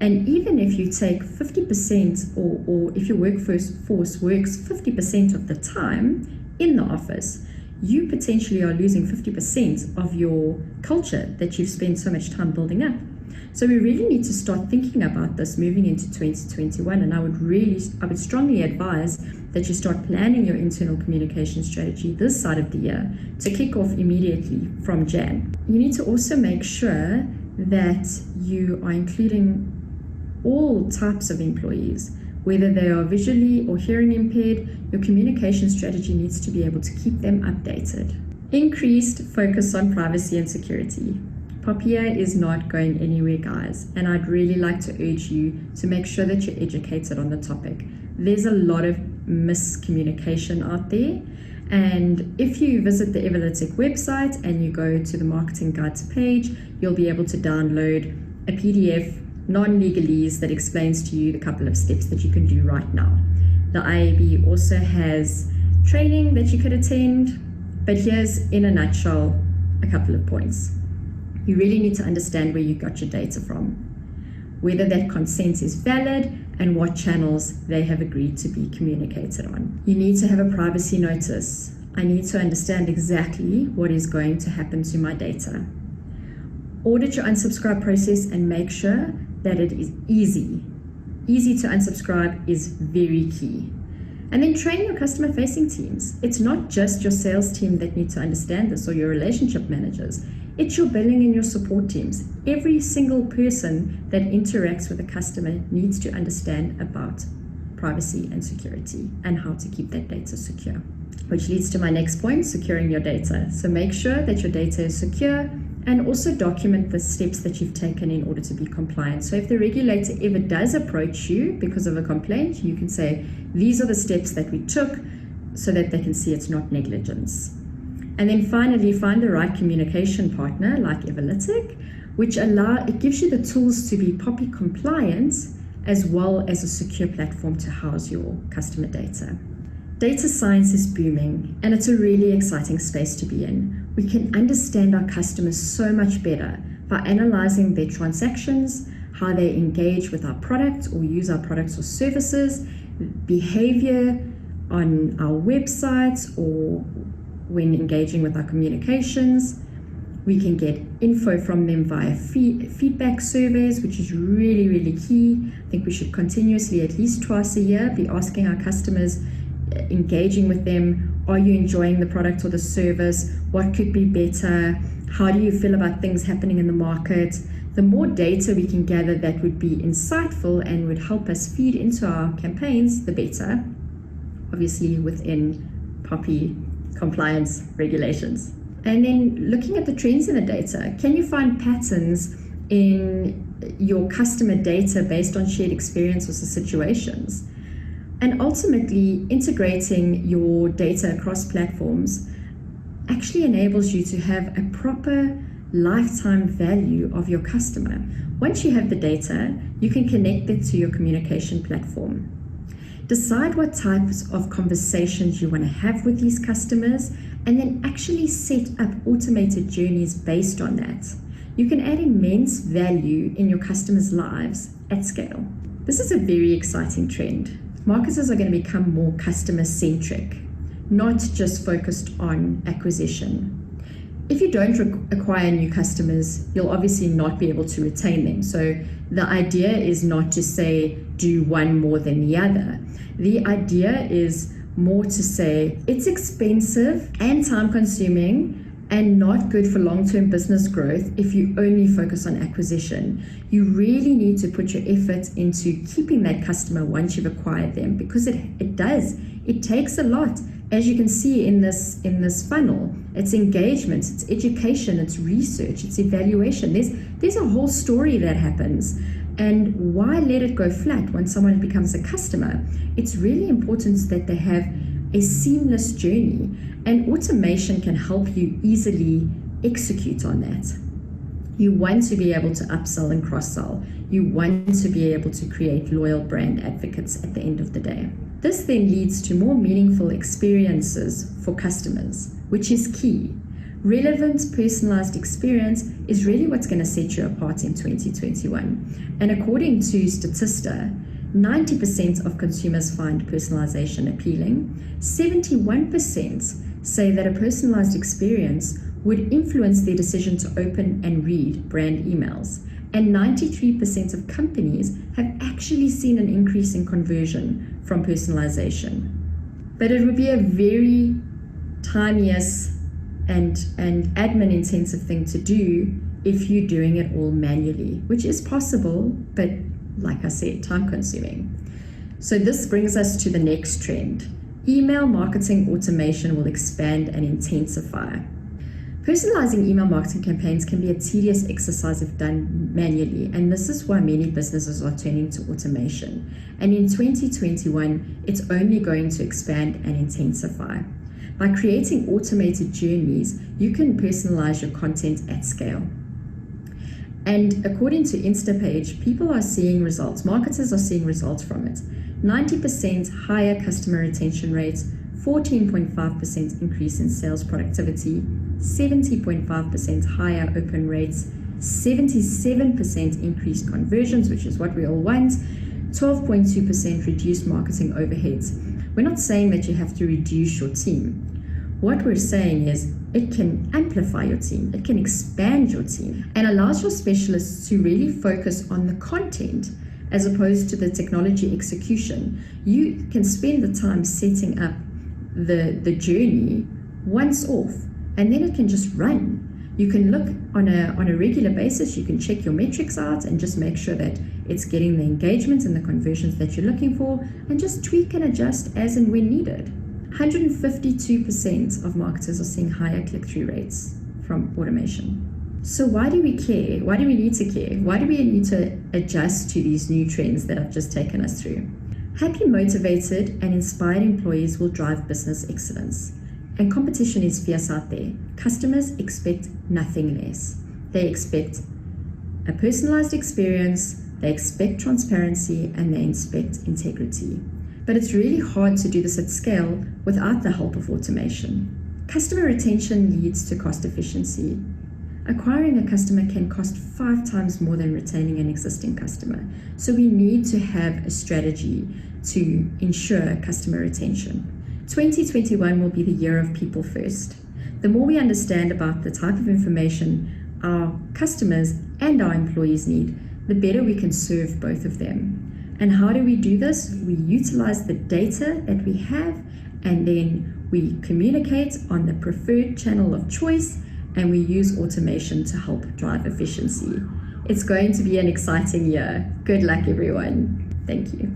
And even if you take 50% or if your workforce works 50% of the time in the office, you potentially are losing 50% of your culture that you've spent so much time building up. So we really need to start thinking about this moving into 2021, and I would strongly advise that you start planning your internal communication strategy this side of the year to kick off immediately from Jan. You need to also make sure that you are including all types of employees, whether they are visually or hearing impaired. Your communication strategy needs to be able to keep them updated. Increased focus on privacy and security. POPIA is not going anywhere, guys, and I'd really like to urge you to make sure that you're educated on the topic. There's a lot of miscommunication out there, and if you visit the Everlytic website and you go to the marketing guides page, you'll be able to download a PDF, non-legalese, that explains to you the couple of steps that you can do right now. The IAB also has training that you could attend, but here's in a nutshell a couple of points. You really need to understand where you got your data from, whether that consent is valid, and what channels they have agreed to be communicated on. You need to have a privacy notice. I need to understand exactly what is going to happen to my data. Audit your unsubscribe process and make sure that it is easy. Easy to unsubscribe is very key. And then train your customer-facing teams. It's not just your sales team that need to understand this, or your relationship managers. It's your billing and your support teams. Every single person that interacts with a customer needs to understand about privacy and security and how to keep that data secure. Which leads to my next point, securing your data. So make sure that your data is secure, and also document the steps that you've taken in order to be compliant. So if the regulator ever does approach you because of a complaint, you can say, these are the steps that we took, so that they can see it's not negligence. And then finally, find the right communication partner like Everlytic, which it gives you the tools to be POPI compliant, as well as a secure platform to house your customer data. Data science is booming, and it's a really exciting space to be in. We can understand our customers so much better by analyzing their transactions, how they engage with our products or use our products or services, behavior on our websites or when engaging with our communications. We can get info from them via feedback surveys, which is really, really key. I think we should continuously, at least twice a year, be asking our customers, engaging with them, are you enjoying the product or the service? What could be better? How do you feel about things happening in the market? The more data we can gather that would be insightful and would help us feed into our campaigns, the better. Obviously within POPI compliance regulations. And then looking at the trends in the data, can you find patterns in your customer data based on shared experiences or situations? And ultimately, integrating your data across platforms actually enables you to have a proper lifetime value of your customer. Once you have the data, you can connect it to your communication platform. Decide what types of conversations you want to have with these customers, and then actually set up automated journeys based on that. You can add immense value in your customers' lives at scale. This is a very exciting trend. Marketers are going to become more customer-centric, not just focused on acquisition. If you don't acquire new customers, you'll obviously not be able to retain them. So the idea is not to say, do one more than the other. The idea is more to say, it's expensive and time-consuming and not good for long-term business growth if you only focus on acquisition. You really need to put your effort into keeping that customer once you've acquired them, because it takes a lot. As you can see in this funnel, it's engagement, it's education, it's research, it's evaluation. There's a whole story that happens. And why let it go flat when someone becomes a customer? It's really important that they have a seamless journey, and automation can help you easily execute on that. You want to be able to upsell and cross-sell. You want to be able to create loyal brand advocates at the end of the day. This then leads to more meaningful experiences for customers, which is key. Relevant, personalized experience is really what's going to set you apart in 2021. And according to Statista, 90% of consumers find personalization appealing. 71% say that a personalized experience would influence their decision to open and read brand emails. And 93% of companies have actually seen an increase in conversion from personalization. But it would be a very tedious and admin intensive thing to do if you're doing it all manually, which is possible, but like I said, time consuming. So this brings us to the next trend. Email marketing automation will expand and intensify. Personalizing email marketing campaigns can be a tedious exercise if done manually, and this is why many businesses are turning to automation. And in 2021, it's only going to expand and intensify. By creating automated journeys, you can personalize your content at scale. And according to Instapage, people are seeing results, marketers are seeing results from it. 90% higher customer retention rates, 14.5% increase in sales productivity, 70.5% higher open rates, 77% increased conversions, which is what we all want, 12.2% reduced marketing overheads. We're not saying that you have to reduce your team. What we're saying is it can amplify your team, it can expand your team, and allows your specialists to really focus on the content as opposed to the technology execution. You can spend the time setting up the journey once off, and then it can just run. You can look on a regular basis, you can check your metrics out and just make sure that it's getting the engagement and the conversions that you're looking for, and just tweak and adjust as and when needed. 152% of marketers are seeing higher click-through rates from automation. So why do we care? Why do we need to care? Why do we need to adjust to these new trends that I've just taken us through? Happy, motivated, and inspired employees will drive business excellence. And competition is fierce out there. Customers expect nothing less. They expect a personalized experience, they expect transparency, and they expect integrity. But it's really hard to do this at scale without the help of automation. Customer retention leads to cost efficiency. Acquiring a customer can cost 5 times more than retaining an existing customer. So we need to have a strategy to ensure customer retention. 2021 will be the year of people first. The more we understand about the type of information our customers and our employees need, the better we can serve both of them. And how do we do this? We utilize the data that we have, and then we communicate on the preferred channel of choice, and we use automation to help drive efficiency. It's going to be an exciting year. Good luck, everyone. Thank you.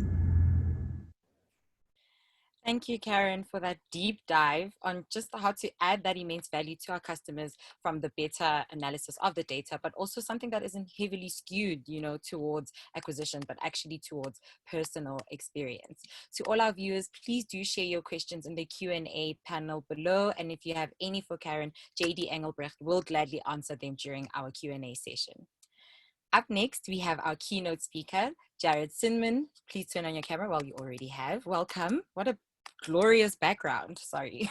Thank you, Karyn, for that deep dive on just how to add that immense value to our customers from the better analysis of the data, but also something that isn't heavily skewed, towards acquisition, but actually towards personal experience. To all our viewers, please do share your questions in the Q&A panel below. And if you have any for Karyn, JD Engelbrecht will gladly answer them during our Q&A session. Up next, we have our keynote speaker, Jared Cinman. Please turn on your camera. Well, you already have. Welcome. What a glorious background. Sorry.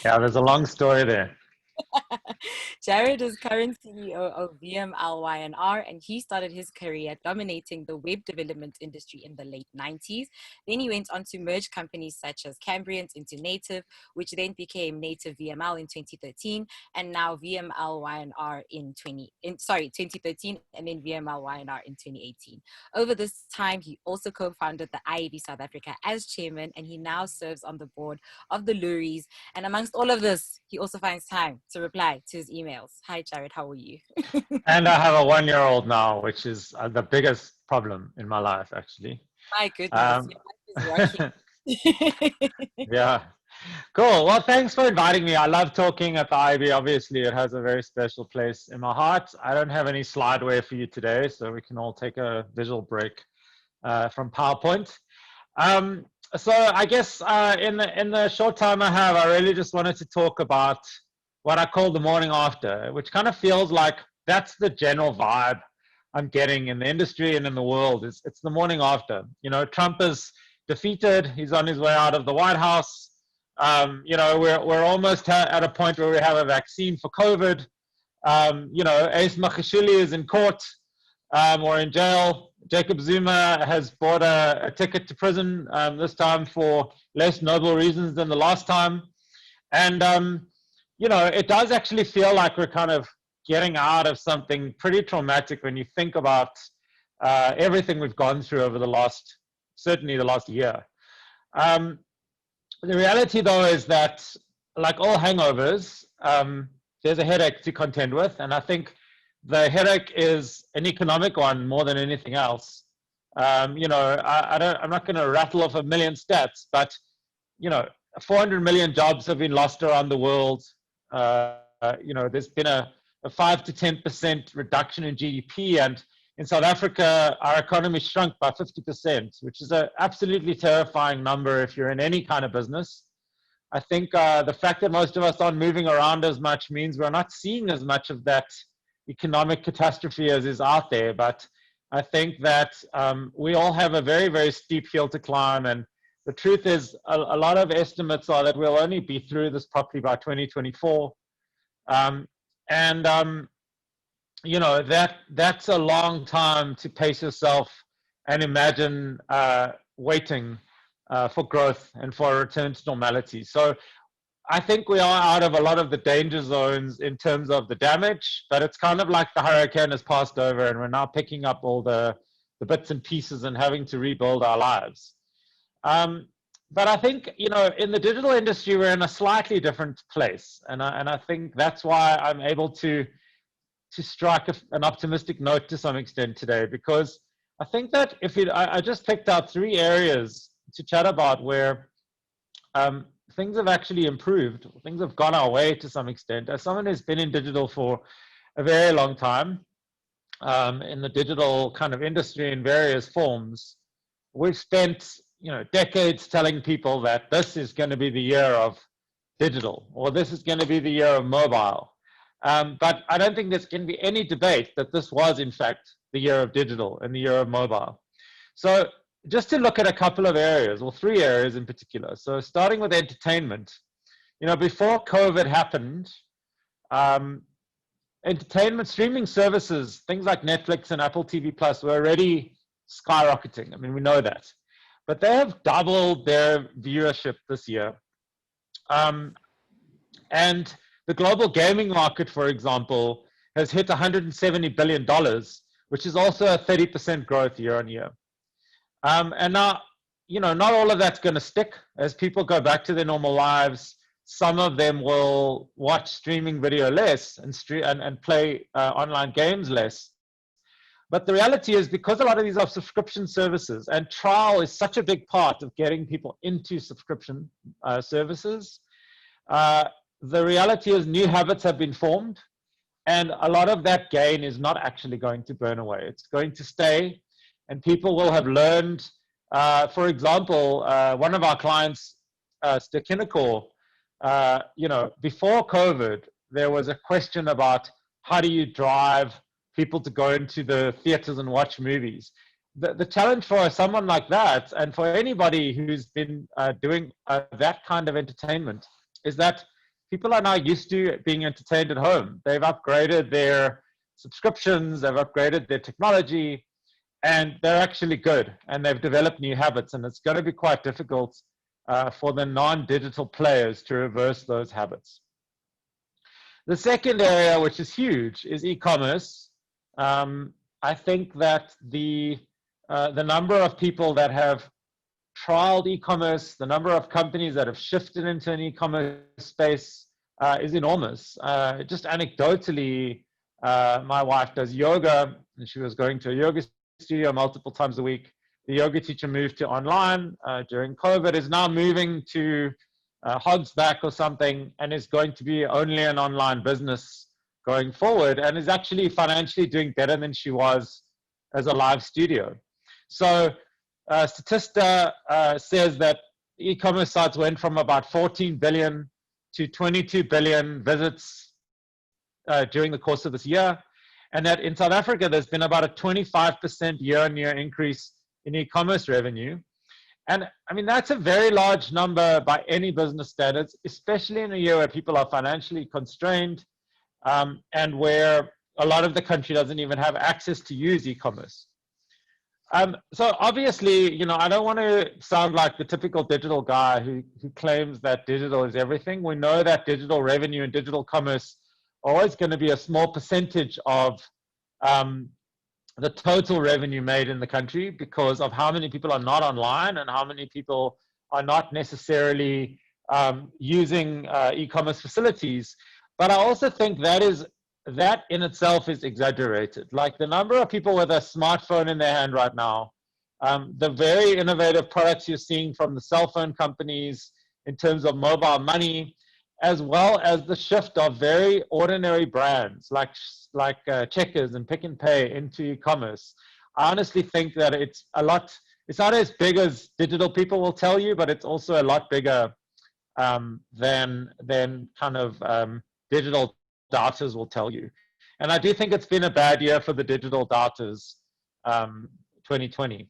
Yeah, there's a long story there. Jared is current CEO of VMLY&R, and he started his career dominating the web development industry in the late 90s. Then he went on to merge companies such as Cambrians into Native, which then became Native VML in 2013, and now VMLY&R in 2013, and then VMLY&R in 2018. Over this time, he also co-founded the IAB South Africa as chairman, and he now serves on the board of the Luries. And amongst all of this, he also finds time to reply to his emails. Hi, Jared, how are you? And I have a 1-year-old now, which is the biggest problem in my life, actually. My goodness, your life is working. Yeah, cool. Well, thanks for inviting me. I love talking at the IAB. Obviously, it has a very special place in my heart. I don't have any slideware for you today, so we can all take a visual break from PowerPoint. So I guess in the short time I have, I really just wanted to talk about what I call the morning after, which kind of feels like that's the general vibe I'm getting in the industry and in the world. It's the morning after. Trump is defeated. He's on his way out of the White House. We're almost at a point where we have a vaccine for COVID. Ace Makholwa is in court or in jail. Jacob Zuma has bought a ticket to prison, this time for less noble reasons than the last time. And, it does actually feel like we're kind of getting out of something pretty traumatic when you think about everything we've gone through over certainly the last year. The reality, though, is that, like all hangovers, there's a headache to contend with. And I think the headache is an economic one more than anything else. You know, I'm not going to rattle off a million stats, but, you know, 400 million jobs have been lost around the world. You know, there's been a 5 to 10% reduction in GDP, and in South Africa, our economy shrunk by 50%, which is an absolutely terrifying number if you're in any kind of business. I think the fact that most of us aren't moving around as much means we're not seeing as much of that economic catastrophe as is out there. But I think that we all have a very, very steep hill to climb. And the truth is, a lot of estimates are that we'll only be through this properly by 2024. You know, that's a long time to pace yourself and imagine waiting for growth and for a return to normality. So I think we are out of a lot of the danger zones in terms of the damage, but it's kind of like the hurricane has passed over and we're now picking up all the bits and pieces and having to rebuild our lives. But I think, you know, in the digital industry, we're in a slightly different place. And I think that's why I'm able to strike an optimistic note to some extent today, because I think that I just picked out 3 areas to chat about where things have actually improved. Things have gone our way to some extent. As someone who's been in digital for a very long time, in the digital kind of industry in various forms, we've spent, you know, decades telling people that this is going to be the year of digital, or this is going to be the year of mobile. But I don't think there's going to be any debate that this was, in fact, the year of digital and the year of mobile. So just to look at a couple of areas, or 3 areas in particular. So starting with entertainment, you know, before COVID happened, entertainment streaming services, things like Netflix and Apple TV Plus, were already skyrocketing. I mean, we know that. But they have doubled their viewership this year. And the global gaming market, for example, has hit $170 billion, which is also a 30% growth year on year. And now, you know, not all of that's going to stick as people go back to their normal lives. Some of them will watch streaming video less and play online games less. But the reality is, because a lot of these are subscription services, and trial is such a big part of getting people into subscription services, the reality is new habits have been formed, and a lot of that gain is not actually going to burn away. It's going to stay, and people will have learned. For example, one of our clients, Stekkinekor, you know, before COVID, there was a question about how do you drive people to go into the theaters and watch movies. The challenge for someone like that, and for anybody who's been doing that kind of entertainment, is that people are now used to being entertained at home. They've upgraded their subscriptions, they've upgraded their technology, and they're actually good, and they've developed new habits, and it's going to be quite difficult for the non-digital players to reverse those habits. The second area, which is huge, is e-commerce. I think that the number of people that have trialed e-commerce, the number of companies that have shifted into an e-commerce space is enormous. Just anecdotally, my wife does yoga, and she was going to a yoga studio multiple times a week. The yoga teacher moved to online during COVID, is now moving to Hogsback or something, and is going to be only an online business going forward, and is actually financially doing better than she was as a live studio. So Statista says that e-commerce sites went from about 14 billion to 22 billion visits during the course of this year, and that in South Africa there's been about a 25% year-on-year increase in e-commerce revenue. And I mean, that's a very large number by any business standards, especially in a year where people are financially constrained, and where a lot of the country doesn't even have access to use e-commerce. So obviously, you know, I don't want to sound like the typical digital guy who claims that digital is everything. We know that digital revenue and digital commerce are always going to be a small percentage of the total revenue made in the country, because of how many people are not online and how many people are not necessarily using e-commerce facilities. But I also think that in itself is exaggerated. Like, the number of people with a smartphone in their hand right now The very innovative products you're seeing from the cell phone companies in terms of mobile money, as well as the shift of very ordinary brands like Checkers and Pick n Pay into e-commerce. I honestly think that it's not as big as digital people will tell you, but it's also a lot bigger than kind of digital doubters will tell you. And I do think it's been a bad year for the digital doubters, 2020.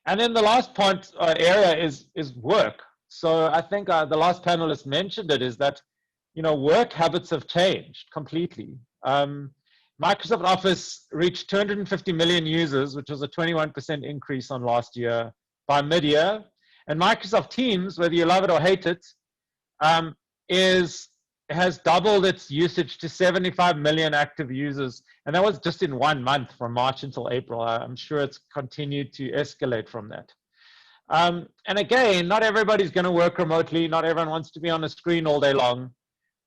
And then the last point area is work. So I think the last panelist mentioned it, is that, you know, work habits have changed completely. Microsoft Office reached 250 million users, which was a 21% increase on last year by mid-year. And Microsoft Teams, whether you love it or hate it, has doubled its usage to 75 million active users. And that was just in 1 month, from March until April. I'm sure it's continued to escalate from that. And again, not everybody's going to work remotely. Not everyone wants to be on a screen all day long.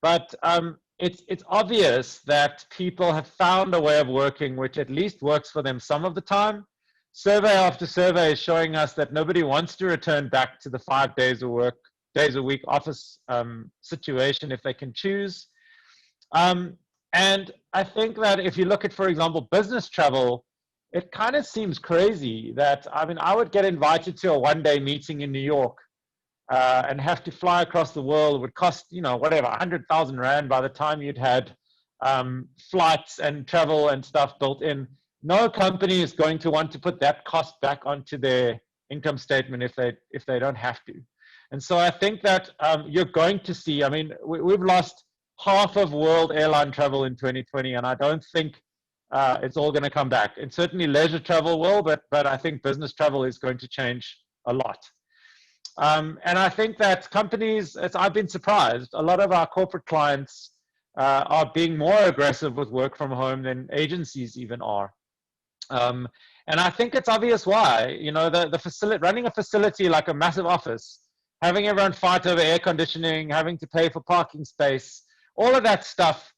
But it's obvious that people have found a way of working which at least works for them some of the time. Survey after survey is showing us that nobody wants to return back to the 5 days a week office situation if they can choose. And I think that if you look at, for example, business travel, it kind of seems crazy that, I mean, I would get invited to a one-day meeting in New York and have to fly across the world. It would cost, you know, whatever, 100,000 Rand by the time you'd had flights and travel and stuff built in. No company is going to want to put that cost back onto their income statement if they don't have to. And so I think that you're going to see, I mean, we've lost half of world airline travel in 2020, and I don't think it's all going to come back. And certainly leisure travel will, but I think business travel is going to change a lot. And I think that companies, I've been surprised, a lot of our corporate clients are being more aggressive with work from home than agencies even are. And I think it's obvious why. You know, running a facility like a massive office, having everyone fight over air conditioning, having to pay for parking space, all of that stuff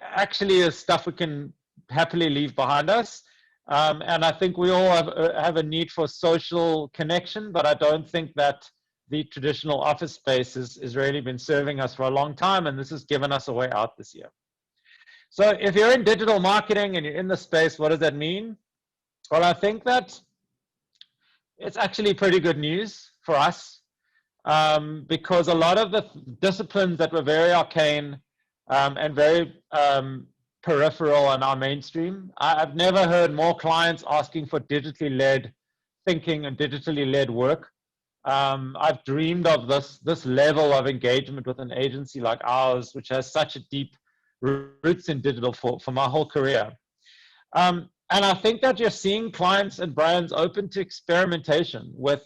actually is stuff we can happily leave behind us. And I think we all have a need for social connection, but I don't think that the traditional office space has really been serving us for a long time, and this has given us a way out this year. So if you're in digital marketing and you're in the space, what does that mean? Well, I think that it's actually pretty good news for us, because a lot of the disciplines that were very arcane and very peripheral in our mainstream, I've never heard more clients asking for digitally led thinking and digitally led work. I've dreamed of this level of engagement with an agency like ours, which has such a deep roots in digital for my whole career. And I think that you're seeing clients and brands open to experimentation with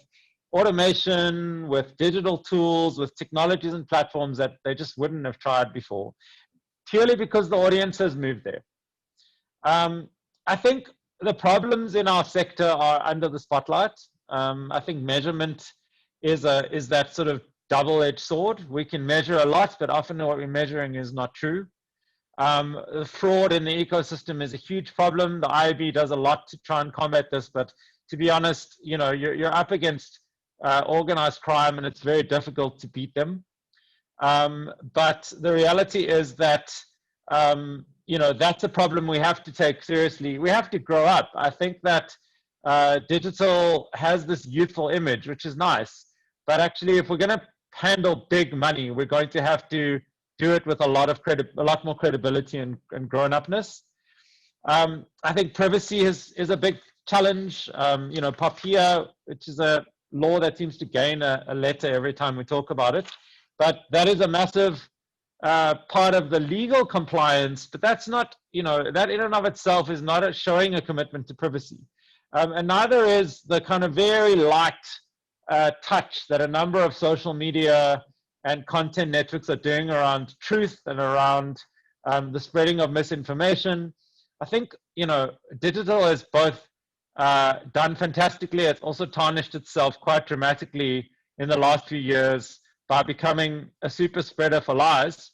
automation, with digital tools, with technologies and platforms that they just wouldn't have tried before, purely because the audience has moved there. I think the problems in our sector are under the spotlight. I think measurement is that sort of double-edged sword. We can measure a lot, but often what we're measuring is not true. The fraud in the ecosystem is a huge problem. The IAB does a lot to try and combat this, but to be honest, you know, you're up against organized crime, and it's very difficult to beat them. But the reality is that, you know, that's a problem we have to take seriously. We have to grow up. I think that digital has this youthful image, which is nice. But actually, if we're going to handle big money, we're going to have to do it with a lot more credibility and grown-upness. I think privacy is a big challenge. You know, PAPIA, which is a law that seems to gain a letter every time we talk about it. But that is a massive part of the legal compliance, but that's not, you know, that in and of itself is not showing a commitment to privacy. And neither is the kind of very light touch that a number of social media and content networks are doing around truth and around the spreading of misinformation. I think, you know, digital is both done fantastically. It's also tarnished itself quite dramatically in the last few years by becoming a super spreader for lies.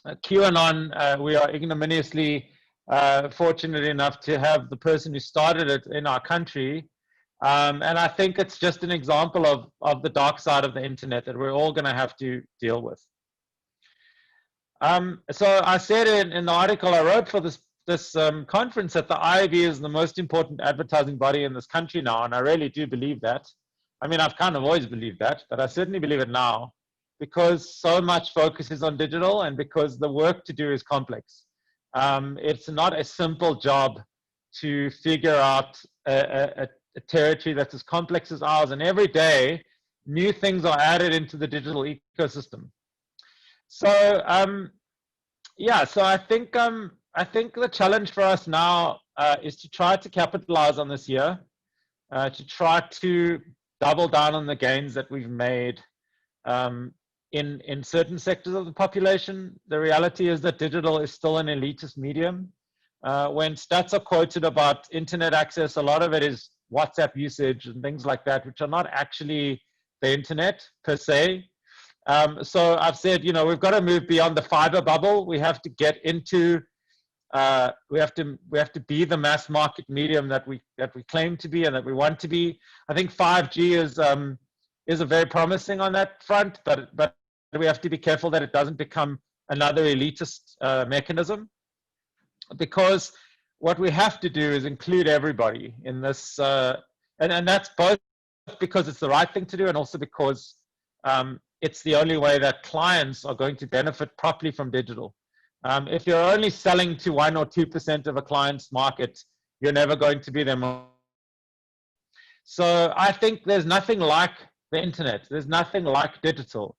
QAnon, we are ignominiously fortunate enough to have the person who started it in our country And I think it's just an example of the dark side of the internet that we're all going to have to deal with. So I said in the article I wrote for this conference that the IAB is the most important advertising body in this country now, and I really do believe that. I mean, I've kind of always believed that, but I certainly believe it now, because so much focus is on digital and because the work to do is complex. It's not a simple job to figure out a territory that's as complex as ours, and every day new things are added into the digital ecosystem. So yeah, so I think the challenge for us now is to try to capitalize on this year, to try to double down on the gains that we've made in certain sectors of the population. The reality is that digital is still an elitist medium. When stats are quoted about internet access, a lot of it is WhatsApp usage and things like that, which are not actually the internet per se. So I've said, you know, we've got to move beyond the fiber bubble. We have to get into, we have to be the mass market medium that we claim to be and that we want to be. I think 5G is a very promising on that front, but we have to be careful that it doesn't become another elitist mechanism, because what we have to do is include everybody in this, and that's both because it's the right thing to do and also because it's the only way that clients are going to benefit properly from digital. If you're only selling to 1 or 2% of a client's market, you're never going to be them. So I think there's nothing like the internet. There's nothing like digital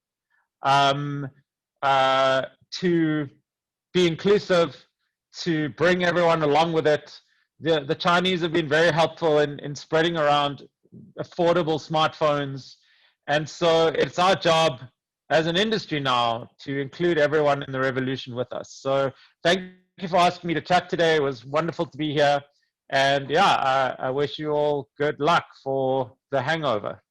to be inclusive, to bring everyone along with it. The Chinese have been very helpful in spreading around affordable smartphones. And so it's our job as an industry now to include everyone in the revolution with us. So thank you for asking me to chat today. It was wonderful to be here. And yeah, I wish you all good luck for the hangover.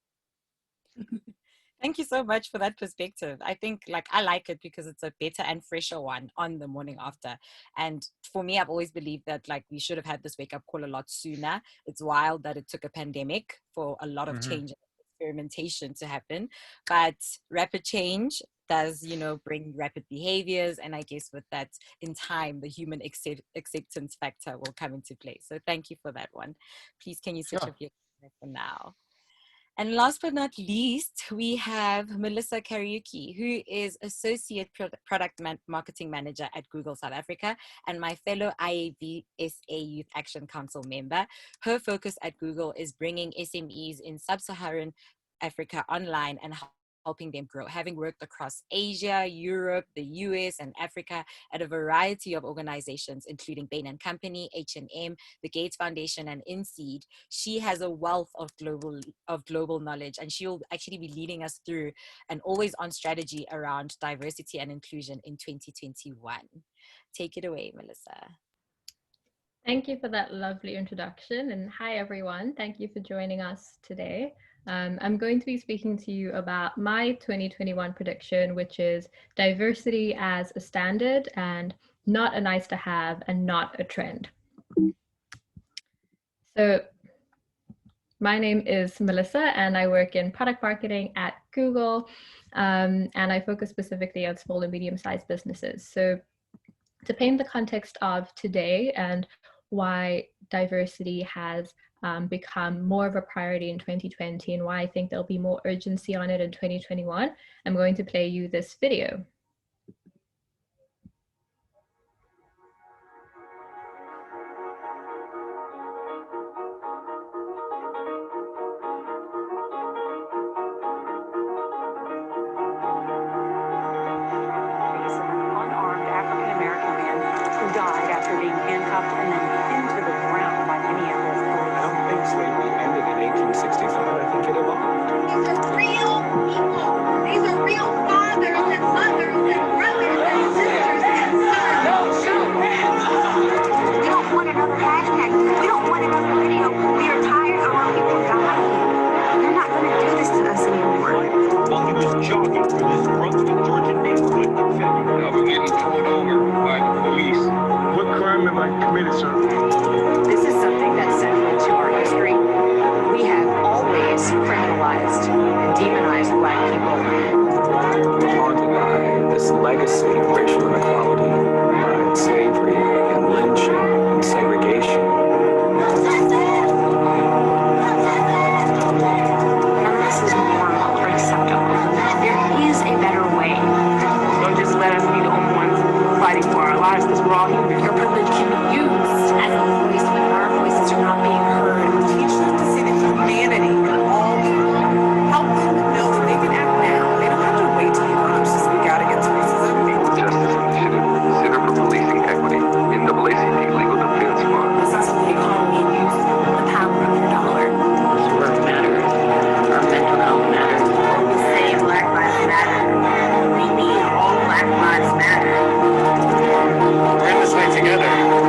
Thank you so much for that perspective. I think I like it because it's a better and fresher one on the morning after. And for me, I've always believed that we should have had this wake up call a lot sooner. It's wild that it took a pandemic for a lot of change and experimentation to happen, but rapid change does, you know, bring rapid behaviors. And I guess with that, in time, the human acceptance factor will come into play. So thank you for that one. Please, can you switch up your camera for now? And last but not least, we have Melissa Kariuki, who is Associate Product Marketing Manager at Google South Africa and my fellow IAB SA Youth Action Council member. Her focus at Google is bringing SMEs in Sub-Saharan Africa online and helping them grow, having worked across Asia, Europe, the US, and Africa at a variety of organizations, including Bain & Company, H&M, the Gates Foundation, and InSeed. She has a wealth of global knowledge, and she will actually be leading us through an always-on strategy around diversity and inclusion in 2021. Take it away, Melissa. Thank you for that lovely introduction, and hi everyone. Thank you for joining us today. I'm going to be speaking to you about my 2021 prediction, which is diversity as a standard and not a nice to have and not a trend. So my name is Melissa and I work in product marketing at Google, and I focus specifically on small and medium-sized businesses. So to paint the context of today and why diversity has become more of a priority in 2020 and why I think there'll be more urgency on it in 2021, I'm going to play you this video. Unarmed African-American man who died after being handcuffed and then pinned to the ground by Minneapolis police. Slavery ended in 1865, I think it evolved. These are real people. These are real fathers and mothers and brothers and sisters and sons. No, shoot! We don't want another hashtag. We don't want another video. We are tired of our people dying. They're not going to do this to us anymore. While he was jogging through this Brunswick, Georgia neighborhood in February. I've been getting pulled over by the police. What crime have I committed, sir? This is something that's central to our history. we have always criminalized and demonized Black people. Hard to deny this legacy of racial inequality, slavery, and lynching, and segregation. And this is normal or acceptable. There is a better way. Don't just let us be the only ones fighting for our lives, because we're all human. Your privilege can be used as a voice when our voices are not being heard. Teach them to see the humanity in all people. Help them know that they can act now. They don't have to wait till the times to speak out against racism. Justice Initiative, Center for Policing Equity, NAACP Legal Defense Fund. The sense of the economy and use the power of your dollar. Work matters. Our mental health matters. When we say Black Lives Matter, we mean all Black Lives Matter. We're in this way together.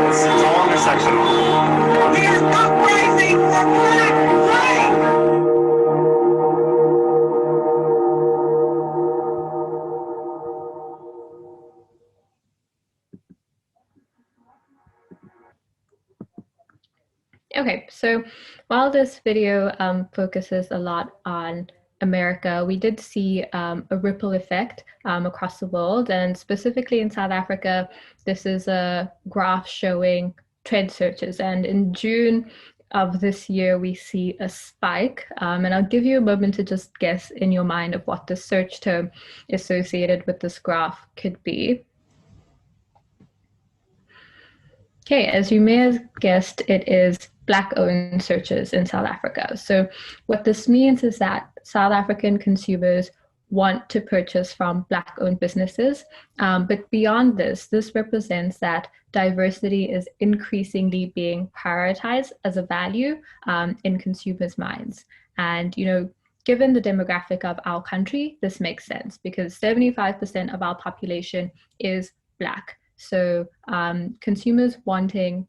It's all intersectional. We are uprising for Black life! Okay, so while this video focuses a lot on America, we did see a ripple effect across the world, and specifically in South Africa. This is a graph showing trend searches, and in June of this year we see a spike, and I'll give you a moment to just guess in your mind of what the search term associated with this graph could be. Okay, as you may have guessed, it is Black-owned searches in South Africa. So what this means is that South African consumers want to purchase from Black-owned businesses. But beyond this, this represents that diversity is increasingly being prioritized as a value in consumers' minds. And, you know, given the demographic of our country, this makes sense because 75% of our population is Black. So consumers wanting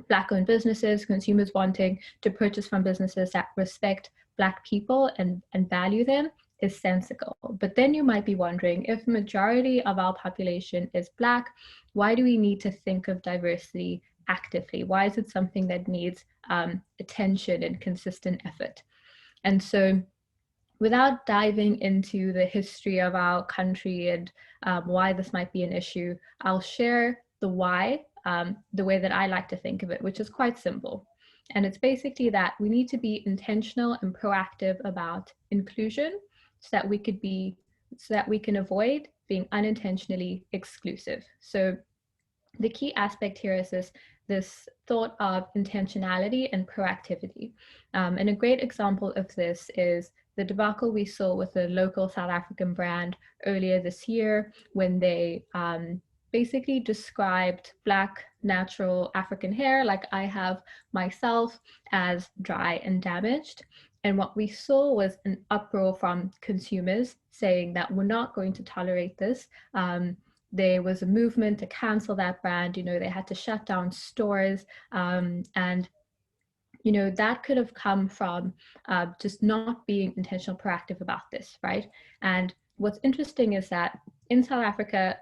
Black-owned businesses, consumers wanting to purchase from businesses that respect Black people and value them is sensible. But then you might be wondering, if the majority of our population is Black, why do we need to think of diversity actively? Why is it something that needs attention and consistent effort? And so without diving into the history of our country and why this might be an issue, I'll share the why, the way that I like to think of it, which is quite simple. And it's basically that we need to be intentional and proactive about inclusion so that we can avoid being unintentionally exclusive. So the key aspect here is this thought of intentionality and proactivity. And a great example of this is the debacle we saw with the local South African brand earlier this year when they basically described Black natural African hair, like I have myself, as dry and damaged. And what we saw was an uproar from consumers saying that we're not going to tolerate this. There was a movement to cancel that brand. You know, they had to shut down stores, and you know, that could have come from just not being intentional, proactive about this, right? And what's interesting is that in South Africa,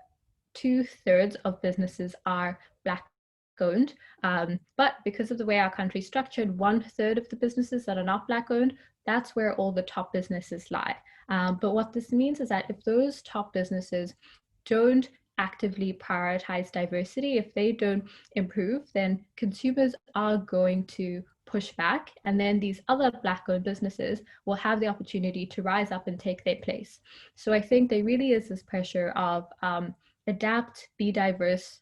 2/3 of businesses are Black-owned, but because of the way our country is structured, 1/3 of the businesses that are not Black-owned, that's where all the top businesses lie. But what this means is that if those top businesses don't actively prioritize diversity, if they don't improve, then consumers are going to push back, and then these other Black-owned businesses will have the opportunity to rise up and take their place. So I think there really is this pressure of adapt, be diverse,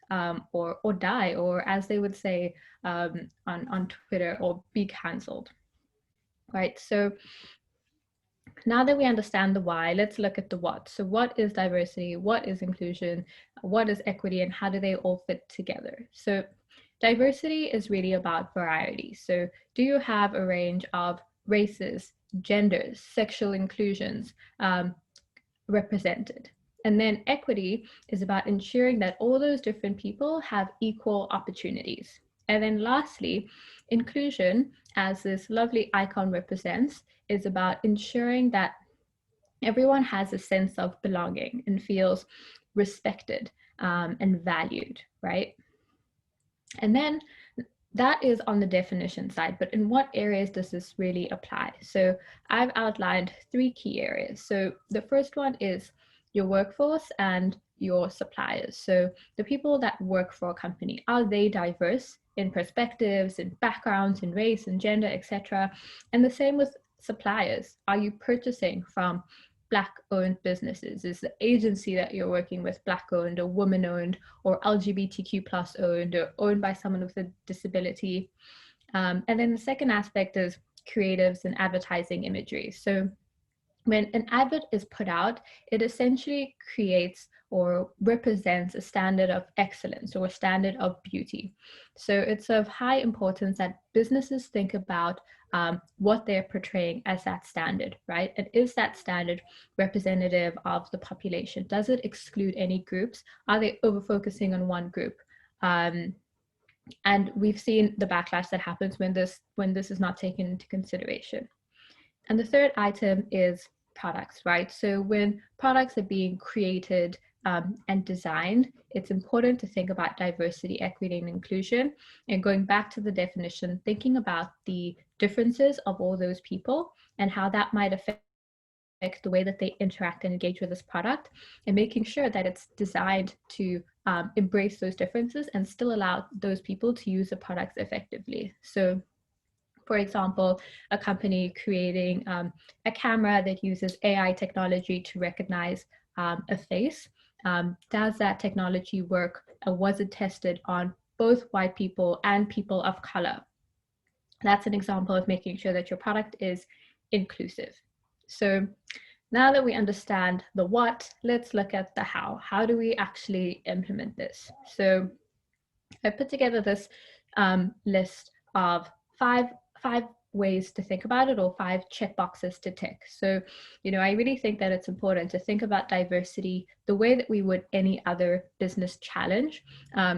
or die, or as they would say on Twitter, or be cancelled, right? So now that we understand the why, let's look at the what. So what is diversity? What is inclusion? What is equity? And how do they all fit together? So diversity is really about variety. So do you have a range of races, genders, sexual inclusions represented? And then equity is about ensuring that all those different people have equal opportunities. And then lastly, inclusion, as this lovely icon represents, is about ensuring that everyone has a sense of belonging and feels respected and valued, right? And then that is on the definition side, but in what areas does this really apply? So I've outlined 3 key areas. So the first one is your workforce and your suppliers. So the people that work for a company, are they diverse in perspectives, in backgrounds, in race and gender, etc.? And the same with suppliers. Are you purchasing from Black-owned businesses? Is the agency that you're working with Black-owned or woman-owned or LGBTQ plus owned or owned by someone with a disability? And then the second aspect is creatives and advertising imagery. So when an advert is put out, it essentially creates or represents a standard of excellence or a standard of beauty. So it's of high importance that businesses think about what they're portraying as that standard, right? And is that standard representative of the population? Does it exclude any groups? Are they over-focusing on one group? And we've seen the backlash that happens when this is not taken into consideration. And the third item is products, right? So when products are being created and designed, it's important to think about diversity, equity, and inclusion. And going back to the definition, thinking about the differences of all those people and how that might affect the way that they interact and engage with this product, and making sure that it's designed to embrace those differences and still allow those people to use the products effectively. So for example, a company creating a camera that uses AI technology to recognize a face. Does that technology work? Was it tested on both white people and people of color? That's an example of making sure that your product is inclusive. So now that we understand the what, let's look at the how. How do we actually implement this? So I put together this list of five ways to think about it, or 5 checkboxes to tick. So, I really think that it's important to think about diversity the way that we would any other business challenge.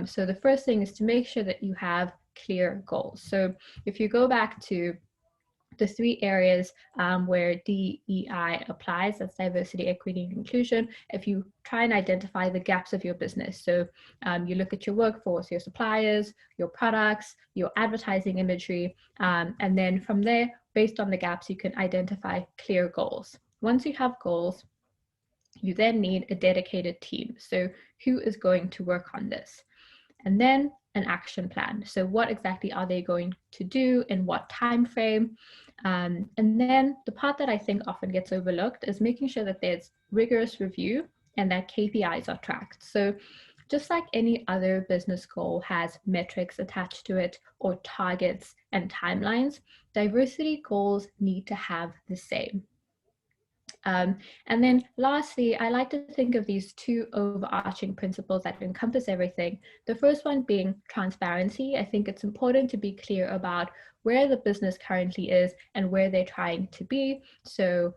So the first thing is to make sure that you have clear goals. So if you go back to the 3 areas where DEI applies, that's diversity, equity, and inclusion. If you try and identify the gaps of your business, so you look at your workforce, your suppliers, your products, your advertising imagery, and then from there, based on the gaps, you can identify clear goals. Once you have goals, you then need a dedicated team. So who is going to work on this? And then an action plan. So what exactly are they going to do, in what time frame? And then the part that I think often gets overlooked is making sure that there's rigorous review and that KPIs are tracked. So just like any other business goal has metrics attached to it, or targets and timelines, diversity goals need to have the same. And then lastly, I like to think of these 2 overarching principles that encompass everything. The first one being transparency. I think it's important to be clear about where the business currently is and where they're trying to be. So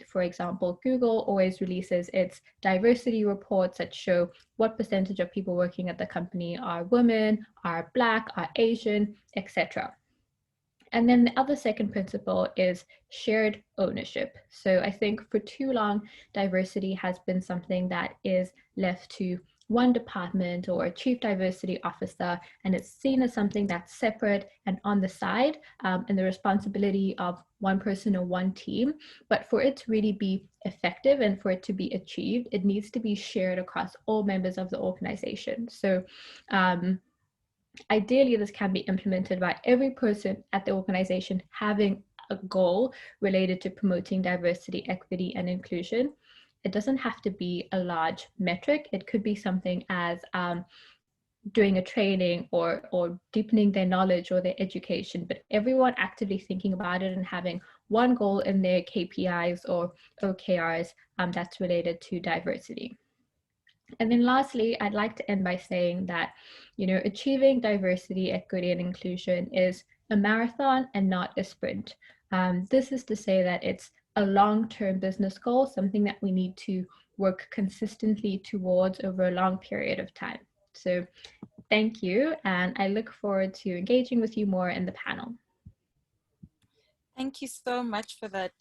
for example, Google always releases its diversity reports that show what percentage of people working at the company are women, are Black, are Asian, etc. And then the other second principle is shared ownership. So I think for too long, diversity has been something that is left to one department or a chief diversity officer, and it's seen as something that's separate and on the side, and the responsibility of one person or one team. But for it to really be effective and for it to be achieved, it needs to be shared across all members of the organization. So ideally, this can be implemented by every person at the organization having a goal related to promoting diversity, equity, and inclusion. It doesn't have to be a large metric. It could be something as doing a training or deepening their knowledge or their education, but everyone actively thinking about it and having one goal in their KPIs or OKRs that's related to diversity. And then lastly, I'd like to end by saying that, achieving diversity, equity, and inclusion is a marathon and not a sprint. This is to say that it's a long-term business goal, something that we need to work consistently towards over a long period of time. So thank you, and I look forward to engaging with you more in the panel. Thank you so much for that,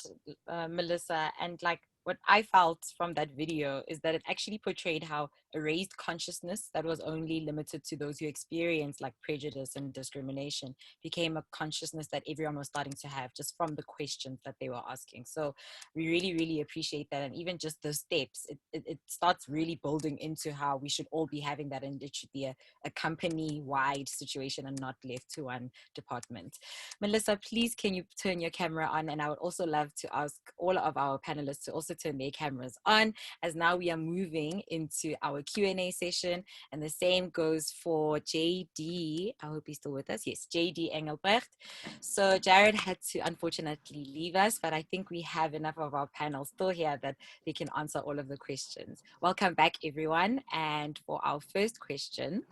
Melissa. And what I felt from that video is that it actually portrayed how a raised consciousness that was only limited to those who experienced like prejudice and discrimination became a consciousness that everyone was starting to have just from the questions that they were asking. So we really, really appreciate that. And even just those steps, it starts really building into how we should all be having that, and it should be a company-wide situation and not left to one department. Melissa, please can you turn your camera on? And I would also love to ask all of our panelists to also turn their cameras on, as now we are moving into our Q&A session, and the same goes for JD. I hope he's still with us. Yes, JD Engelbrecht. So Jared had to unfortunately leave us, but I think we have enough of our panel still here that they can answer all of the questions. Welcome back, everyone. And for our first question,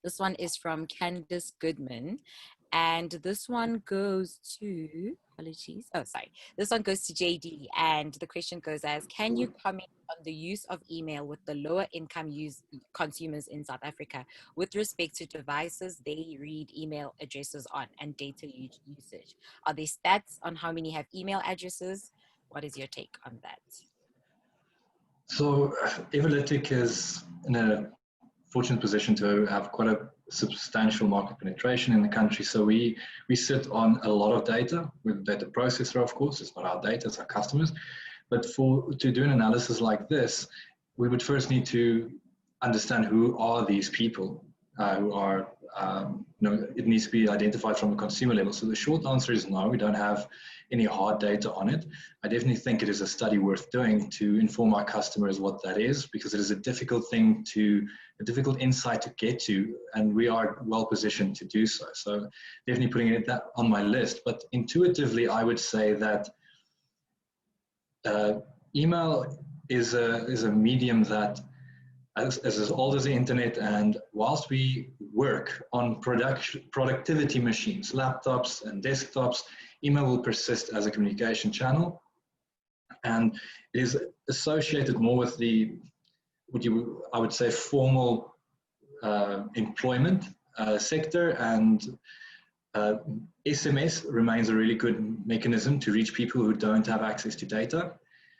this one is from Candice Goodman. And this one goes to, apologies, oh, sorry. This one goes to JD. And the question goes as, can you comment on the use of email with the lower income consumers in South Africa with respect to devices they read email addresses on and data usage? Are there stats on how many have email addresses? What is your take on that? So Everlytic is in a fortunate position to have quite a substantial market penetration in the country. So we sit on a lot of data with data processor, of course. It's not our data, it's our customers. But to do an analysis like this, we would first need to understand who are these people who are, it needs to be identified from a consumer level. So the short answer is no, we don't have any hard data on it. I definitely think it is a study worth doing to inform our customers what that is, because it is a difficult insight to get to, and we are well positioned to do so. So definitely putting that on my list. But intuitively, I would say that email is a medium that as old as the internet, and whilst we work on productivity machines, laptops and desktops, email will persist as a communication channel, and it is associated more with I would say, formal employment sector, and SMS remains a really good mechanism to reach people who don't have access to data.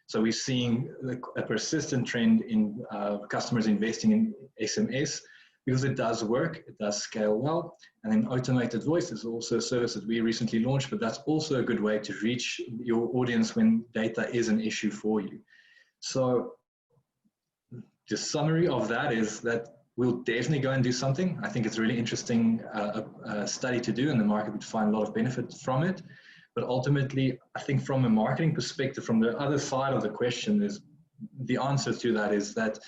So we're seeing a persistent trend in customers investing in SMS because it does work, it does scale well. And then automated voice is also a service that we recently launched, but that's also a good way to reach your audience when data is an issue for you. So the summary of that is that we'll definitely go and do something. I think it's a really interesting study to do, and the market would find a lot of benefit from it. But ultimately, I think from a marketing perspective, from the other side of the question, is the answer to that is that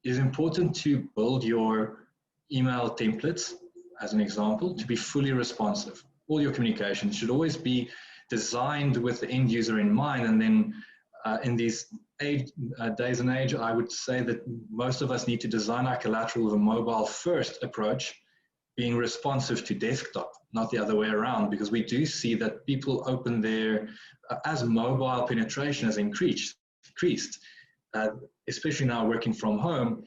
it is important to build your email templates, as an example, to be fully responsive. All your communication should always be designed with the end user in mind. And then in these days and age, I would say that most of us need to design our collateral with a mobile first approach, being responsive to desktop, not the other way around, because we do see that people open their, as mobile penetration has increased, especially now working from home,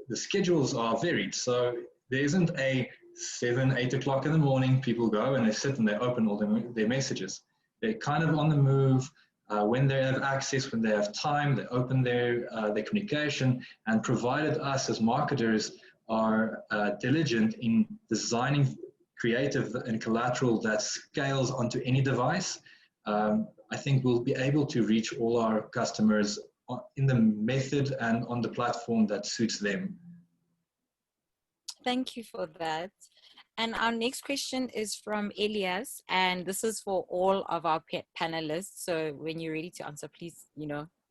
the schedules are varied. So there isn't a 7, 8 o'clock in the morning, people go and they sit and they open all their messages. They're kind of on the move. When they have access, when they have time, they open their communication, and provided us as marketers are diligent in designing creative and collateral that scales onto any device, I think we'll be able to reach all our customers in the method and on the platform that suits them. Thank you for that. And our next question is from Elias, and this is for all of our panelists. So when you're ready to answer, please,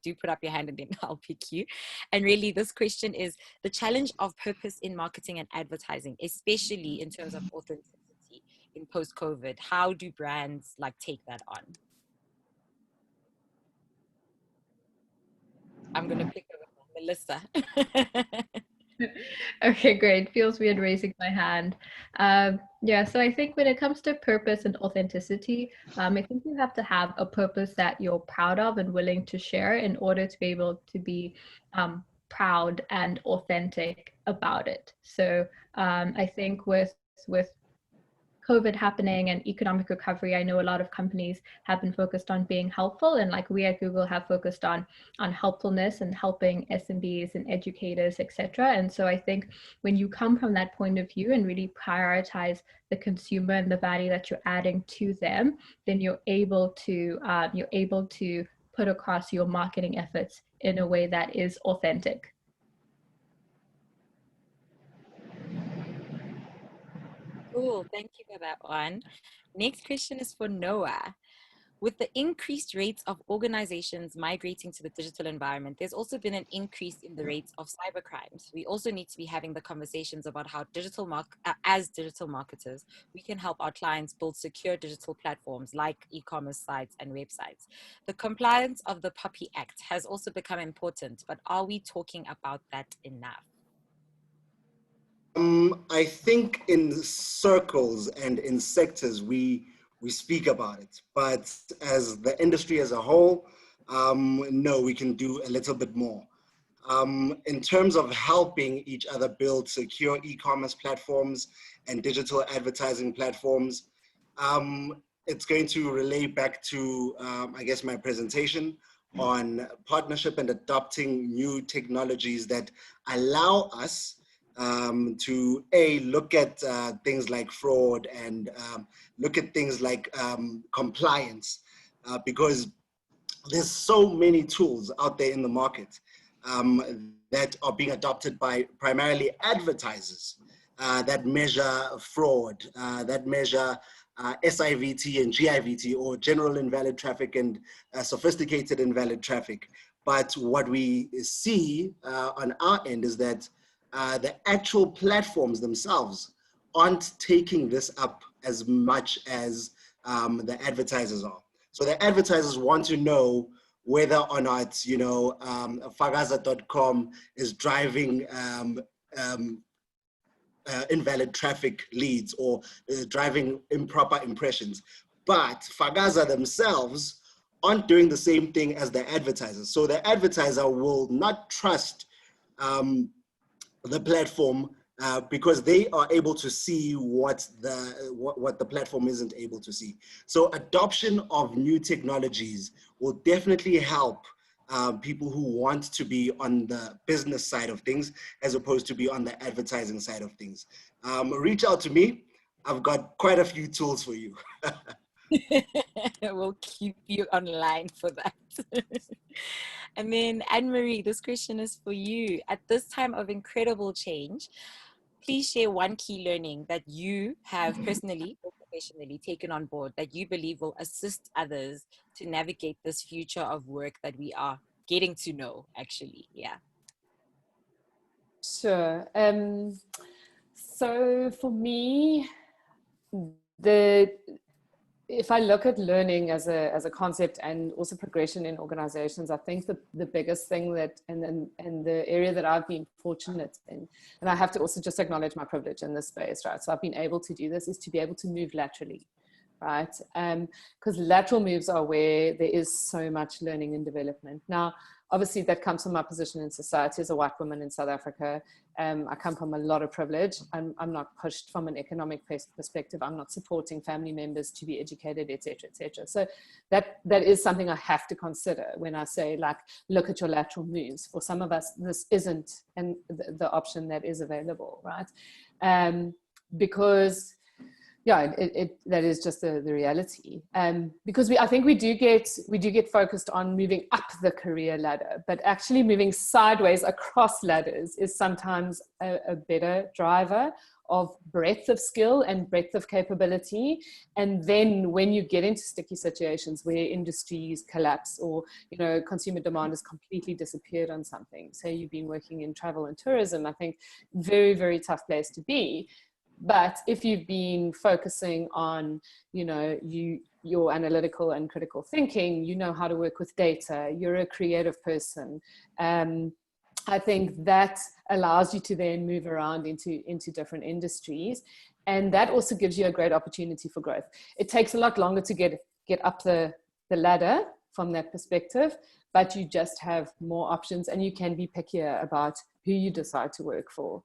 do put up your hand and then I'll pick you. And really, this question is the challenge of purpose in marketing and advertising, especially in terms of authenticity in post-COVID. How do brands take that on? I'm going to pick up Melissa. Okay, great. Feels weird raising my hand. Yeah, so I think when it comes to purpose and authenticity, I think you have to have a purpose that you're proud of and willing to share in order to be able to be proud and authentic about it. So I think with COVID happening and economic recovery, I know a lot of companies have been focused on being helpful, and like we at Google have focused on helpfulness and helping SMBs and educators, etc. And so I think when you come from that point of view and really prioritize the consumer and the value that you're adding to them, then you're able to put across your marketing efforts in a way that is authentic. Cool, thank you for that one. Next question is for Noah. With the increased rates of organizations migrating to the digital environment, there's also been an increase in the rates of cybercrimes. We also need to be having the conversations about how as digital marketers, we can help our clients build secure digital platforms like e-commerce sites and websites. The compliance of the POPI Act has also become important, but are we talking about that enough? I think in circles and in sectors, we speak about it, but as the industry as a whole, no, we can do a little bit more. In terms of helping each other build secure e-commerce platforms and digital advertising platforms, it's going to relate back to, I guess, my presentation on partnership and adopting new technologies that allow us to look at things like fraud and look at things like compliance, because there's so many tools out there in the market that are being adopted by primarily advertisers that measure fraud, that measure SIVT and GIVT, or general invalid traffic and sophisticated invalid traffic. But what we see on our end is that the actual platforms themselves aren't taking this up as much as the advertisers are. So the advertisers want to know whether or not, you know, Fagaza.com is driving invalid traffic leads or driving improper impressions. But Fagaza themselves aren't doing the same thing as the advertisers. So the advertiser will not trust the platform because they are able to see what the platform isn't able to see. So adoption of new technologies will definitely help people who want to be on the business side of things as opposed to be on the advertising side of things. Reach out to me. I've got quite a few tools for you. We'll keep you online for that. And then Anne-Marie, this question is for you. At this time of incredible change, please share one key learning that you have personally or professionally taken on board that you believe will assist others to navigate this future of work that we are getting to know, actually. Yeah. Sure. So for me, if I look at learning as a concept and also progression in organizations, I think the biggest thing that, and the area that I've been fortunate in, and I have to also just acknowledge my privilege in this space, right? So I've been able to do this, is to be able to move laterally, right? Because lateral moves are where there is so much learning and development. Now, obviously that comes from my position in society as a white woman in South Africa. I come from a lot of privilege. I'm not pushed from an economic perspective. I'm not supporting family members to be educated, et cetera, et cetera. So that is something I have to consider when I say, like, look at your lateral moves. For some of us, this isn't the option that is available, right? Because yeah, that is just the reality. Because I think we do get focused on moving up the career ladder, but actually moving sideways across ladders is sometimes a better driver of breadth of skill and breadth of capability. And then when you get into sticky situations where industries collapse or, you know, consumer demand has completely disappeared on something, say you've been working in travel and tourism, I think very, very tough place to be. But if you've been focusing on, you know, your analytical and critical thinking, you know how to work with data, you're a creative person, I think that allows you to then move around into different industries. And that also gives you a great opportunity for growth. It takes a lot longer to get up the ladder from that perspective, but you just have more options and you can be pickier about who you decide to work for.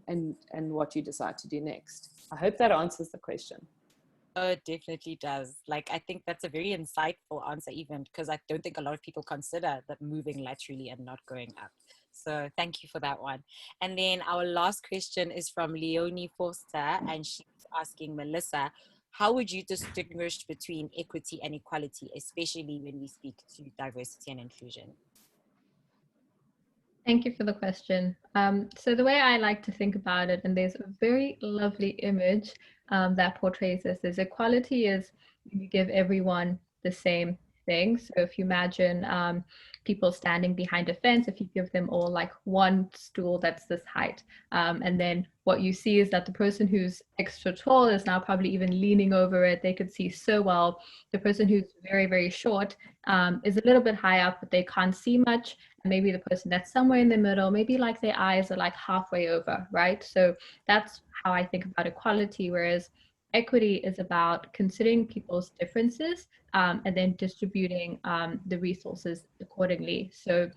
and what you decide to do next. I hope that answers the question. Oh, it definitely does. Like, I think that's a very insightful answer, even because I don't think a lot of people consider that moving laterally and not going up. So thank you for that one. And then our last question is from Leonie Forster, and she's asking Melissa, how would you distinguish between equity and equality, especially when we speak to diversity and inclusion? Thank you for the question. So the way I like to think about it, and there's a very lovely image that portrays this, is equality is you give everyone the same thing. So if you imagine people standing behind a fence, if you give them all like one stool that's this height, and then what you see is that the person who's extra tall is now probably even leaning over it. They could see so well. The person who's very, very short is a little bit high up, but they can't see much. And maybe the person that's somewhere in the middle, maybe like their eyes are like halfway over, right? So that's how I think about equality, whereas equity is about considering people's differences and then distributing the resources accordingly. So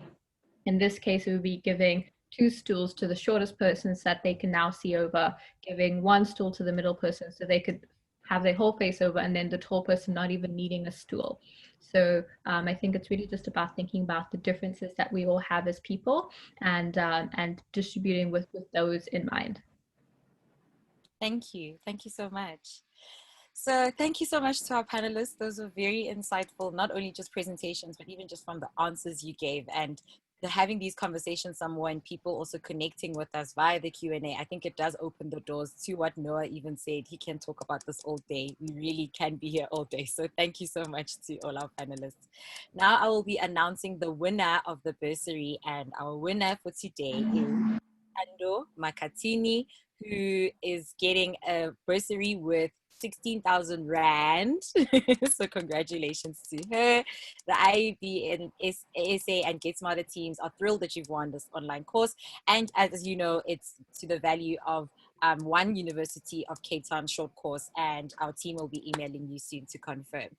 in this case, it would be giving 2 stools to the shortest person so that they can now see over, giving 1 stool to the middle person so they could have their whole face over, and then the tall person not even needing a stool. So I think it's really just about thinking about the differences that we all have as people and distributing with those in mind. Thank you. Thank you so much. So thank you so much to our panelists. Those were very insightful, not only just presentations, but even just from the answers you gave, and having these conversations somewhere and people also connecting with us via the Q&A. I think it does open the doors to what Noah even said. He can talk about this all day. We really can be here all day. So thank you so much to all our panelists. Now I will be announcing the winner of the bursary, and our winner for today is Ando Makatini, who is getting a bursary with 16,000 Rand. So congratulations to her. The IAB and SA and GetSmarter teams are thrilled that you've won this online course. And as you know, it's to the value of one University of Cape Town short course, and our team will be emailing you soon to confirm.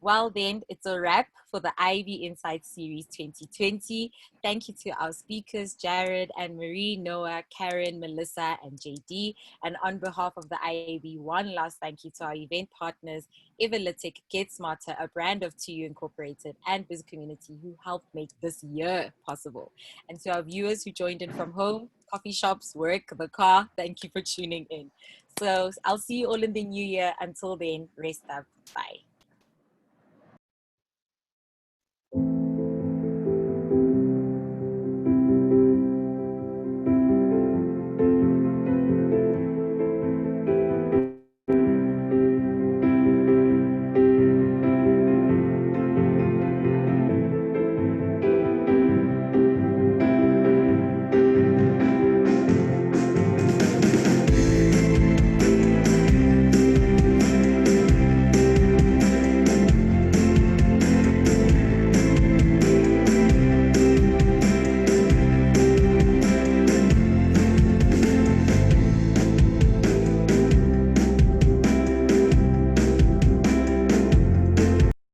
Well then, it's a wrap for the IAB Insights Series 2020. Thank you to our speakers, Jared and Marie, Noah, Karyn, Melissa, and JD. And on behalf of the IAB, one last thank you to our event partners, Everlytic, GetSmarter, a brand of 2U Incorporated, and Biz Community, who helped make this year possible. And to our viewers who joined in from home, coffee shops, work, the car, thank you for tuning in. So I'll see you all in the new year. Until then, rest up. Bye.